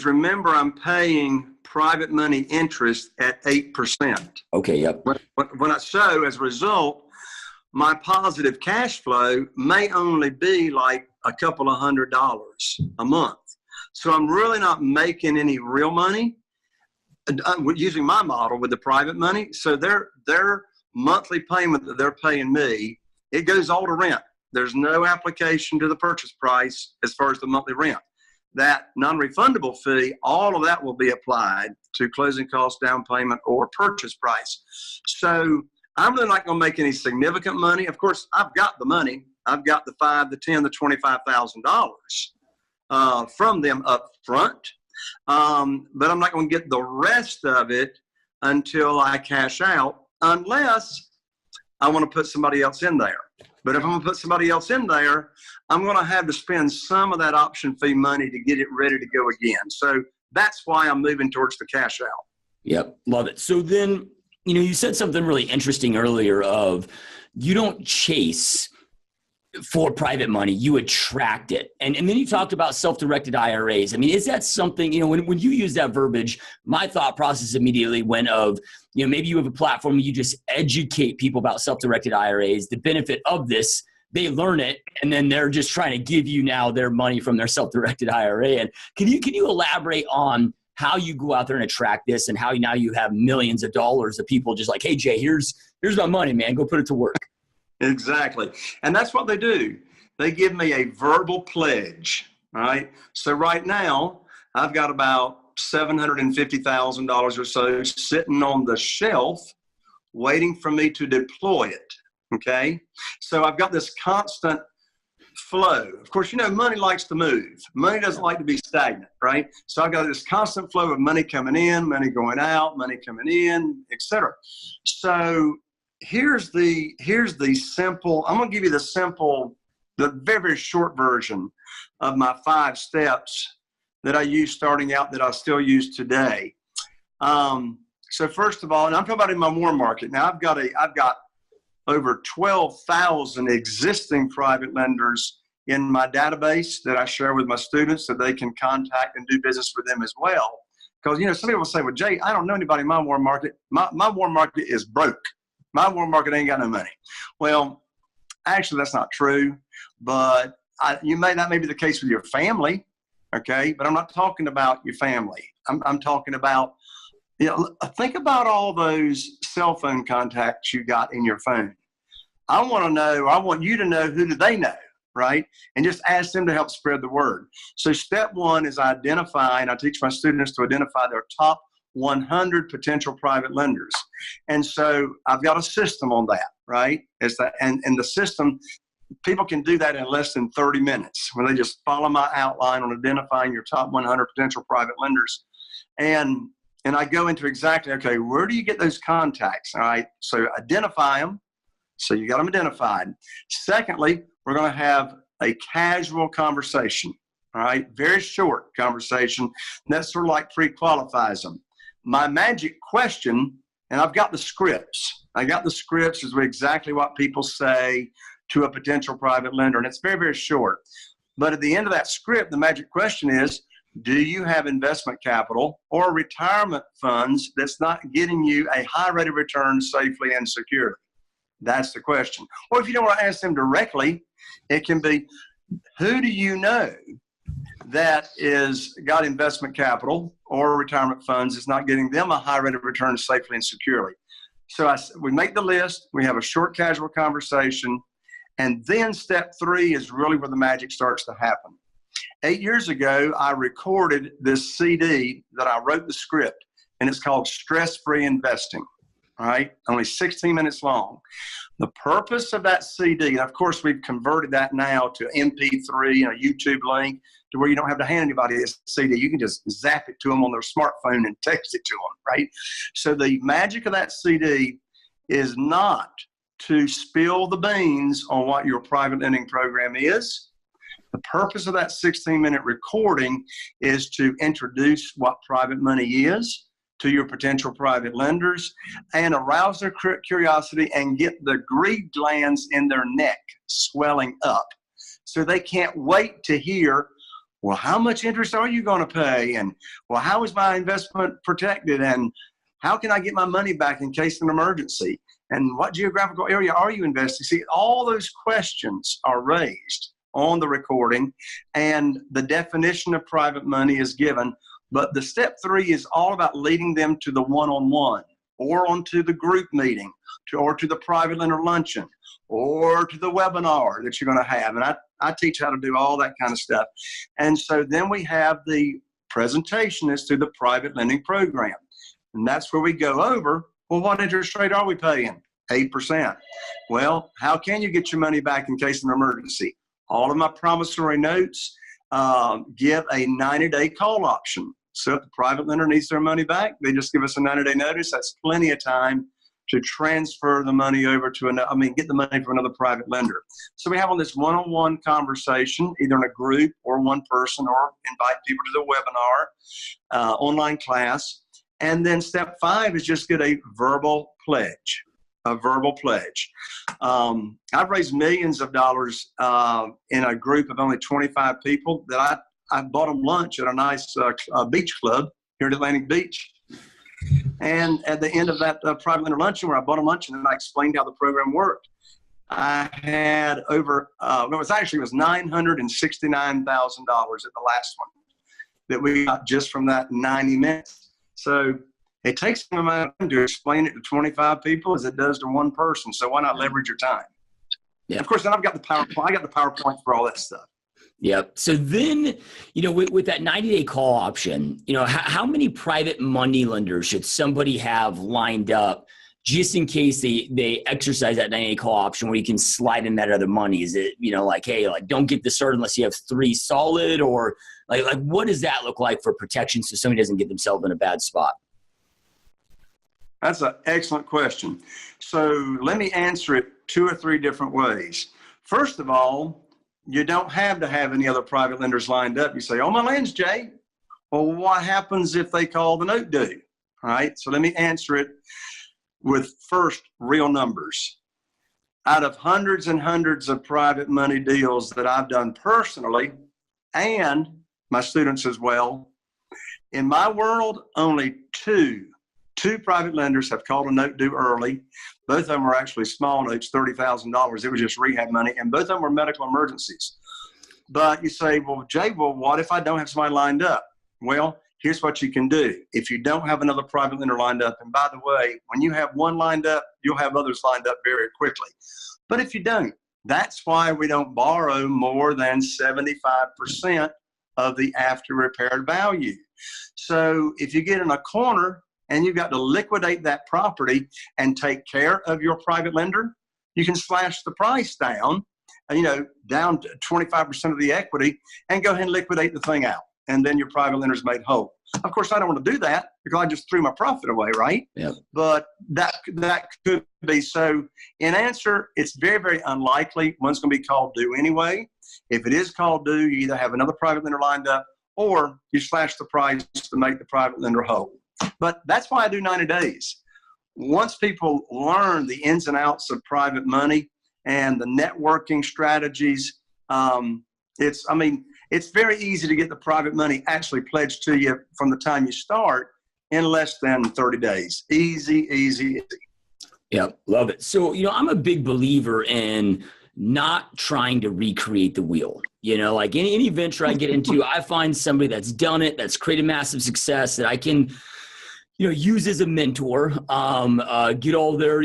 B: remember I'm paying private money interest at 8%.
A: Okay, yep.
B: So as a result, my positive cash flow may only be like a couple of $100 a month. So I'm really not making any real money using my model with the private money. So their monthly payment that they're paying me, it goes all to rent. There's no application to the purchase price as far as the monthly rent. that non-refundable fee, all of that will be applied to closing costs, down payment, or purchase price. So I'm really not going to make any significant money. Of course, I've got the money. I've got the $5,000, the $10,000, the $25,000 from them up front. But I'm not going to get the rest of it until I cash out, unless I want to put somebody else in there. But if I'm going to put somebody else in there, I'm going to have to spend some of that option fee money to get it ready to go again. So that's why I'm moving towards the cash out.
A: Yep. Love it. So then, you said something really interesting earlier of you don't chase for private money, you attract it. And then you talked about self-directed IRAs. I mean, is that something, when you use that verbiage, my thought process immediately went of, maybe you have a platform where you just educate people about self-directed IRAs, the benefit of this, they learn it, and then they're just trying to give you now their money from their self-directed IRA. And can you elaborate on how you go out there and attract this, and how now you have millions of dollars of people just like, hey, Jay, here's my money, man, go put it to work.
B: Exactly. And that's what they do. They give me a verbal pledge, right? So right now, I've got about $750,000 or so sitting on the shelf waiting for me to deploy it, okay? So I've got this constant flow. Of course, money likes to move. Money doesn't like to be stagnant, right? So I've got this constant flow of money coming in, money going out, money coming in, etc. So here's the simple, I'm going to give you the very, very short version of my 5 steps that I used starting out that I still use today. So first of all, and I'm talking about in my warm market. Now I've got over 12,000 existing private lenders in my database that I share with my students so they can contact and do business with them as well. Because, some people say, well, Jay, I don't know anybody in my warm market. My warm market is broke. My warm market ain't got no money. Well, actually, that's not true. But that may be the case with your family, okay? But I'm not talking about your family. I'm talking about, think about all those cell phone contacts you got in your phone. I want you to know, who do they know, right? And just ask them to help spread the word. So step 1 is identify, and I teach my students to identify their top 100 potential private lenders. And so I've got a system on that, right? And the system, people can do that in less than 30 minutes when they just follow my outline on identifying your top 100 potential private lenders. And I go into exactly, okay, where do you get those contacts? All right. So identify them. So you got them identified. Secondly, we're going to have a casual conversation. All right. Very short conversation. And that sort of like pre-qualifies them. My magic question, and I've got the scripts. I got the scripts is exactly what people say to a potential private lender. And it's very, very short. But at the end of that script, the magic question is, do you have investment capital or retirement funds that's not getting you a high rate of return safely and securely? That's the question. Or if you don't want to ask them directly, it can be, who do you know that is got investment capital or retirement funds that's not getting them a high rate of return safely and securely? So we make the list, we have a short casual conversation, and then step 3 is really where the magic starts to happen. 8 years ago, I recorded this CD that I wrote the script, and it's called Stress-Free Investing. All right, only 16 minutes long. The purpose of that CD, and of course we've converted that now to MP3 and a YouTube link to where you don't have to hand anybody a CD. You can just zap it to them on their smartphone and text it to them, right? So the magic of that CD is not to spill the beans on what your private lending program is. The purpose of that 16-minute recording is to introduce what private money is to your potential private lenders and arouse their curiosity and get the greed glands in their neck swelling up. So they can't wait to hear, well, how much interest are you going to pay? And, well, how is my investment protected? And how can I get my money back in case of an emergency? And what geographical area are you investing? See, all those questions are raised on the recording, and the definition of private money is given. But the step 3 is all about leading them to the one-on-one or onto the group meeting, or to the private lender luncheon, or to the webinar that you're going to have. And I teach how to do all that kind of stuff. And so then we have the presentation is through the private lending program. And that's where we go over, well, what interest rate are we paying? 8%. Well, how can you get your money back in case of an emergency? All of my promissory notes give a 90-day call option. So if the private lender needs their money back, they just give us a 90-day notice. That's plenty of time to transfer the money over to get the money from another private lender. So we have on this one-on-one conversation, either in a group or one person, or invite people to the webinar, online class. And then step 5 is just get a verbal pledge. I've raised millions of dollars in a group of only 25 people that I bought them lunch at a nice beach club here at Atlantic Beach. And at the end of that private lender luncheon, where I bought them lunch and then I explained how the program worked, I had over, it was $969,000 at the last one that we got just from that 90 minutes. So it takes some amount of time to explain it to 25 people as it does to one person. So why not leverage your time? Yeah. Of course, then I've got the PowerPoint. I got the PowerPoint for all that stuff.
A: Yep. So then, with that 90-day call option, how many private money lenders should somebody have lined up just in case they exercise that 90-day call option where you can slide in that other money? Is it, hey, don't get this started unless you have 3 solid, or like what does that look like for protection so somebody doesn't get themselves in a bad spot?
B: That's an excellent question. So let me answer it 2 or 3 different ways. First of all, you don't have to have any other private lenders lined up. You say, oh, my land's Jay. Well, what happens if they call the note due? All right. So let me answer it with first real numbers. Out of hundreds and hundreds of private money deals that I've done personally, and my students as well, in my world, only two private lenders have called a note due early. Both of them were actually small notes, $30,000. It was just rehab money, and both of them were medical emergencies. But you say, well, Jay, what if I don't have somebody lined up? Well, here's what you can do. If you don't have another private lender lined up, and by the way, when you have one lined up, you'll have others lined up very quickly. But if you don't, that's why we don't borrow more than 75% of the after repaired value. So if you get in a corner and you've got to liquidate that property and take care of your private lender, you can slash the price down, down to 25% of the equity, and go ahead and liquidate the thing out. And then your private lender's made whole. Of course, I don't want to do that because I just threw my profit away, right? Yeah. But that could be. So in answer, it's very, very unlikely one's going to be called due anyway. If it is called due, you either have another private lender lined up or you slash the price to make the private lender whole. But that's why I do 90 days. Once people learn the ins and outs of private money and the networking strategies, it's very easy to get the private money actually pledged to you from the time you start in less than 30 days. Easy.
A: Yeah, love it. So, I'm a big believer in not trying to recreate the wheel. Like any venture I get into, I find somebody that's done it, that's created massive success that I can use as a mentor, get all their,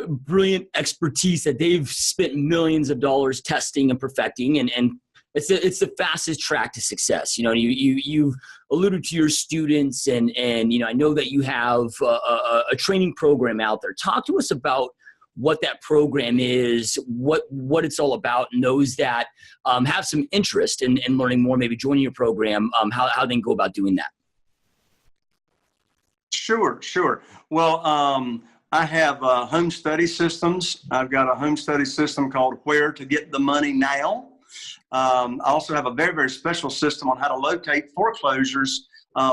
A: brilliant expertise that they've spent millions of dollars testing and perfecting. And it's the fastest track to success. You've alluded to your students and I know that you have a training program out there. Talk to us about what that program is, what it's all about, and those that have some interest in learning more, maybe joining your program, how they can go about doing that.
B: Sure. Well, I have home study systems. I've got a home study system called Where to Get the Money Now. I also have a very, very special system on how to locate foreclosures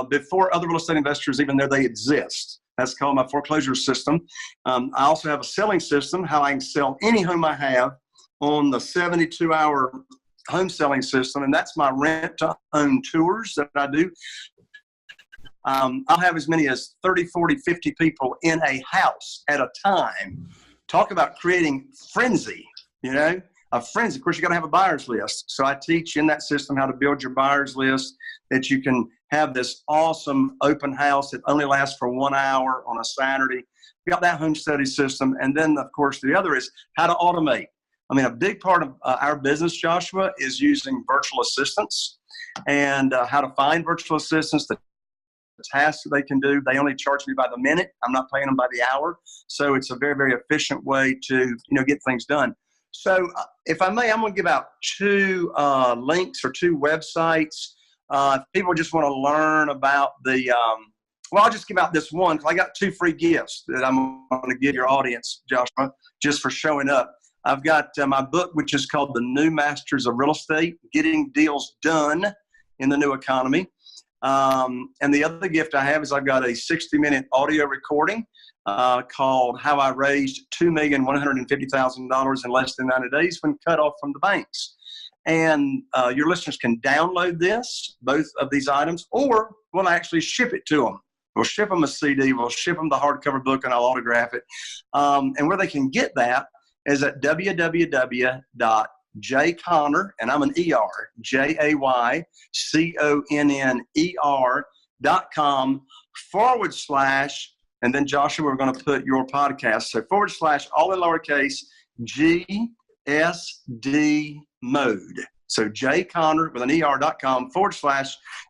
B: before other real estate investors even know they exist. That's called my foreclosure system. I also have a selling system, how I can sell any home I have on the 72-hour home selling system, and that's my rent-to-own tours that I do. I'll have as many as 30, 40, 50 people in a house at a time. Talk about creating frenzy, a frenzy. Of course, you got to have a buyer's list. So I teach in that system how to build your buyer's list, that you can have this awesome open house that only lasts for 1 hour on a Saturday. got that home study system. And then, of course, the other is how to automate. I mean, a big part of our business, Joshua, is using virtual assistants and how to find virtual assistants, the tasks that they can do. They only charge me by the minute. I'm not paying them by the hour. So it's a very, very efficient way to, get things done. So if I may, I'm going to give out two links or two websites. If people just want to learn about I'll just give out this one because I got two free gifts that I'm going to give your audience, Joshua, just for showing up. I've got my book, which is called The New Masters of Real Estate, Getting Deals Done in the New Economy. And the other gift I have is I've got a 60-minute audio recording called How I Raised $2,150,000 in less than 90 days when cut off from the banks. And your listeners can download both of these items, or we'll actually ship it to them. We'll ship them a CD, we'll ship them the hardcover book, and I'll autograph it. And where they can get that is at www.jayconner, and I'm an ER, JAYCONNER.com / and then Joshua, we're going to put your podcast. So / all in lowercase GSD mode. So jayconner with an ER.com /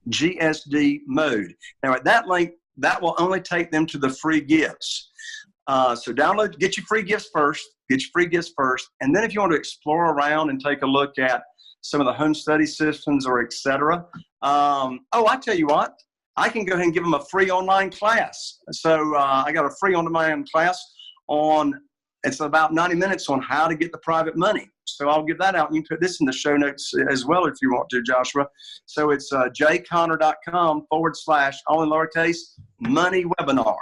B: GSD mode. Now at that link, that will only take them to the free gifts. So get your free gifts first. And then if you want to explore around and take a look at some of the home study systems or et cetera. I tell you what, I can go ahead and give them a free online class. So I got a free online class it's about 90 minutes on how to get the private money. So I'll give that out. And you can put this in the show notes as well if you want to, Joshua. So it's jayconner.com / all in lowercase money webinar.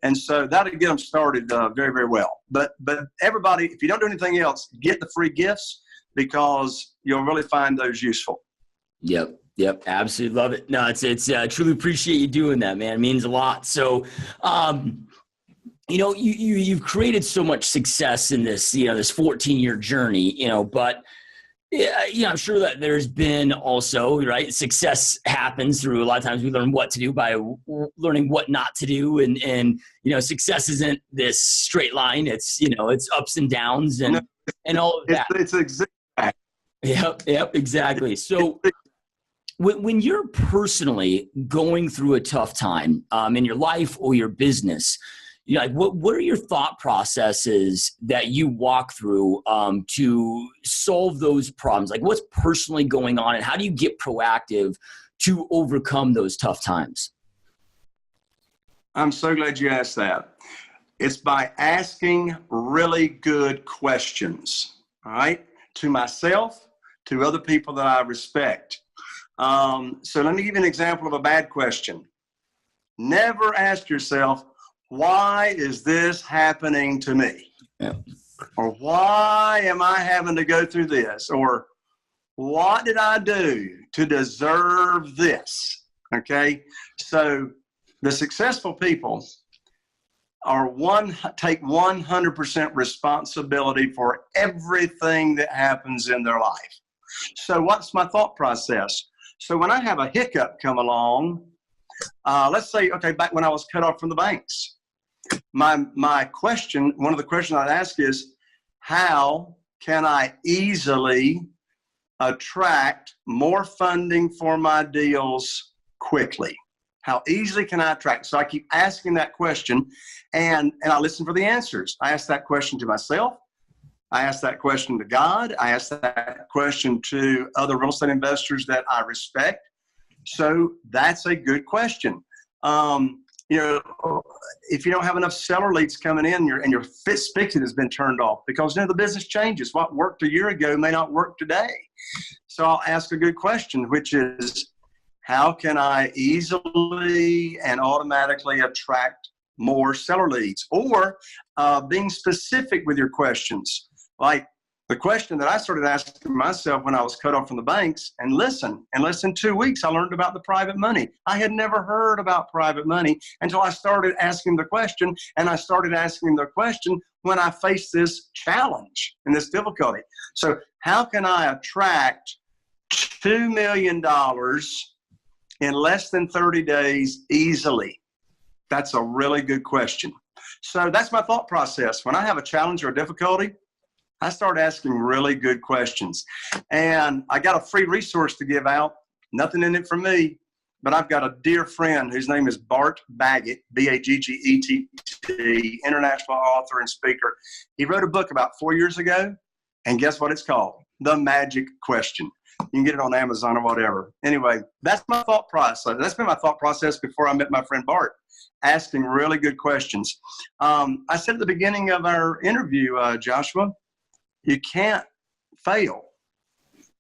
B: And so that'll get them started very, very well. But everybody, if you don't do anything else, get the free gifts because you'll really find those useful.
A: Yep. Absolutely love it. No, it's truly appreciate you doing that, man. It means a lot. So, you've created so much success in this, this 14-year journey, but I'm sure that there's been also, right, success happens through a lot of times we learn what to do by learning what not to do. And success isn't this straight line. It's, it's ups and downs and all of that.
B: It's exactly.
A: Yep, exactly. So when you're personally going through a tough time in your life or your business, what are your thought processes that you walk through to solve those problems? Like what's personally going on and how do you get proactive to overcome those tough times?
B: I'm so glad you asked that. It's by asking really good questions, all right, to myself, to other people that I respect. So let me give you an example of a bad question. Never ask yourself, why is this happening to me?
A: Yeah.
B: Or why am I having to go through this? Or what did I do to deserve this? Okay. So the successful people take 100% responsibility for everything that happens in their life. So what's my thought process? So when I have a hiccup come along, let's say, back when I was cut off from the banks, my question, one of the questions I'd ask is, how can I easily attract more funding for my deals quickly? How easily can I attract? So I keep asking that question and I listen for the answers. I ask that question to myself. I ask that question to God. I ask that question to other real estate investors that I respect. So that's a good question. If you don't have enough seller leads coming in and your spigot has been turned off because the business changes. What worked a year ago may not work today. So I'll ask a good question, which is, how can I easily and automatically attract more seller leads? Or being specific with your questions. Like the question that I started asking myself when I was cut off from the banks, and listen, in less than 2 weeks, I learned about the private money. I had never heard about private money until I started asking the question, and I started asking the question when I faced this challenge and this difficulty. So how can I attract $2 million in less than 30 days easily? That's a really good question. So that's my thought process. When I have a challenge or a difficulty, I start asking really good questions. And I got a free resource to give out. Nothing in it for me, but I've got a dear friend whose name is Bart Baggett, Baggett, international author and speaker. He wrote a book about 4 years ago, and guess what it's called? The Magic Question. You can get it on Amazon or whatever. Anyway, that's my thought process. That's been my thought process before I met my friend Bart, asking really good questions. I said at the beginning of our interview, Joshua, you can't fail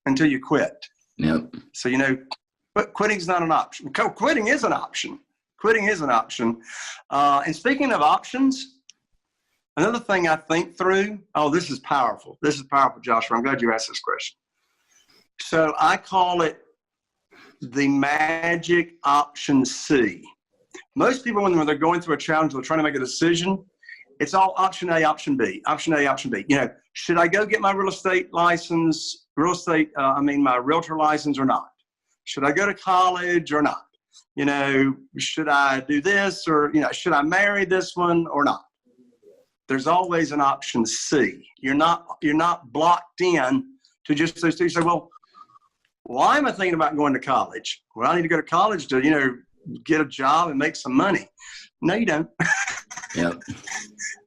B: until you quit.
A: Yep.
B: So, quitting's not an option. Quitting is an option. Quitting is an option. And speaking of options, another thing I think through, this is powerful. This is powerful, Joshua. I'm glad you asked this question. So I call it the magic option C. Most people, when they're going through a challenge, they're trying to make a decision, it's all option A, option B, option A, option B. Should I go get my my realtor license or not? Should I go to college or not? Should I do this or, should I marry this one or not? There's always an option C. You're not blocked in to just those two. You say, well, why am I thinking about going to college? Well, I need to go to college to, get a job and make some money. No, you don't.
A: Yep.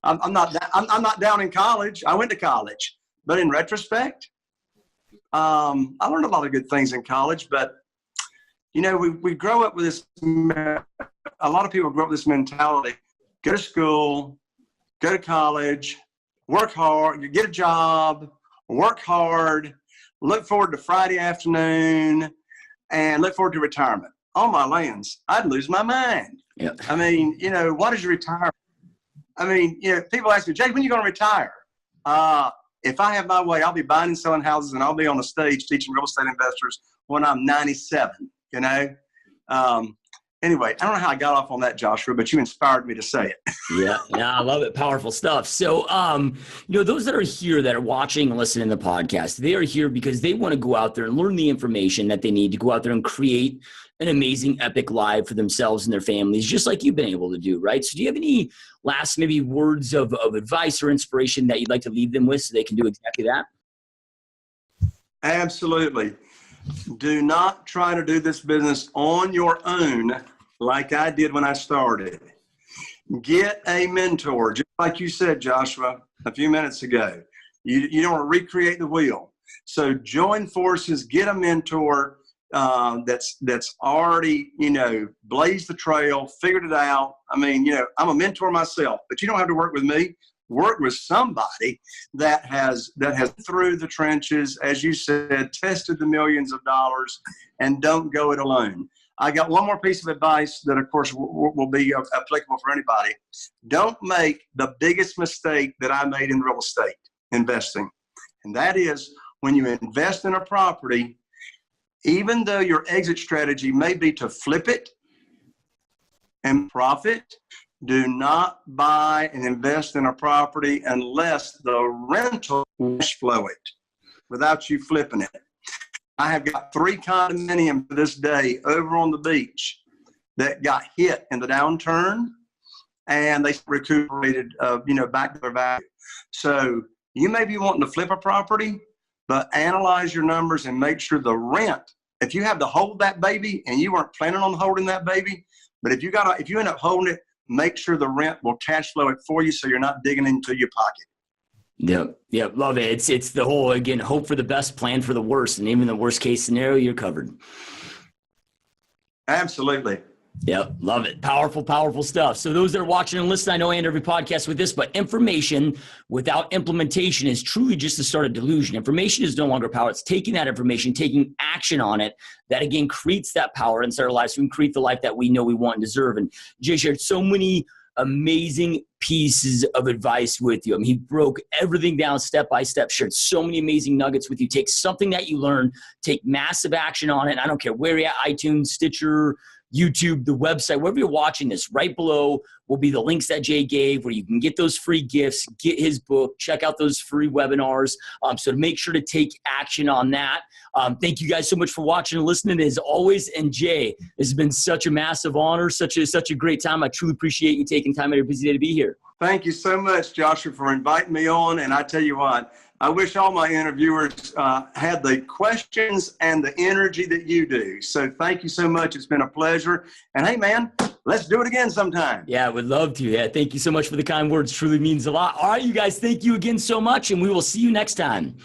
B: I'm not down in college. I went to college, but in retrospect, I learned a lot of good things in college. But we grow up with this. A lot of people grow up with this mentality: go to school, go to college, work hard, get a job, work hard, look forward to Friday afternoon, and look forward to retirement. On my lands, I'd lose my mind.
A: Yeah.
B: I mean, what is retirement? I mean, people ask me, Jay, when are you going to retire? If I have my way, I'll be buying and selling houses, and I'll be on the stage teaching real estate investors when I'm 97, Anyway, I don't know how I got off on that, Joshua, but you inspired me to say it.
A: Yeah, I love it. Powerful stuff. So, those that are here that are watching and listening to the podcast, they are here because they want to go out there and learn the information that they need to go out there and create an amazing, epic life for themselves and their families, just like you've been able to do, right? So do you have any last maybe words of advice or inspiration that you'd like to leave them with so they can do exactly that?
B: Absolutely. Do not try to do this business on your own like I did when I started. Get a mentor, just like you said, Joshua, a few minutes ago. You don't want to recreate the wheel. So join forces, get a mentor that's already, blazed the trail, figured it out. I mean, I'm a mentor myself, but you don't have to work with me. Work with somebody that has through the trenches, as you said, tested the millions of dollars, and don't go it alone. I got one more piece of advice that, of course, will be applicable for anybody. Don't make the biggest mistake that I made in real estate investing. And that is when you invest in a property, even though your exit strategy may be to flip it and profit, do not buy and invest in a property unless the rental cash flow it without you flipping it. I have got 3 condominiums to this day over on the beach that got hit in the downturn, and they recuperated, back to their value. So you may be wanting to flip a property, but analyze your numbers and make sure the rent, if you have to hold that baby and you weren't planning on holding that baby, but if you end up holding it, make sure the rent will cash flow it for you so you're not digging into your pocket.
A: Yep. Love it. It's the whole, again, hope for the best, plan for the worst. And even the worst case scenario, you're covered.
B: Absolutely.
A: Yep. Love it. Powerful stuff. So those that are watching and listening, I know I end every podcast with this, but information without implementation is truly just the start of delusion. Information is no longer power. It's taking that information, taking action on it, that again creates that power inside our lives. So we can create the life that we know we want and deserve. And Jay shared so many amazing pieces of advice with you. I mean, he broke everything down step by step, shared so many amazing nuggets with you. Take something that you learned, take massive action on it. I don't care where you're at, iTunes, Stitcher, YouTube, the website, wherever you're watching this, right below will be the links that Jay gave where you can get those free gifts, get his book, check out those free webinars. So make sure to take action on that. Thank you guys so much for watching and listening as always. And Jay, this has been such a massive honor, such a great time. I truly appreciate you taking time out of your busy day to be here.
B: Thank you so much, Joshua, for inviting me on. And I tell you what, I wish all my interviewers had the questions and the energy that you do. So thank you so much. It's been a pleasure. And hey, man, let's do it again sometime.
A: Yeah, I would love to. Yeah, thank you so much for the kind words. Truly means a lot. All right, you guys, thank you again so much, and we will see you next time.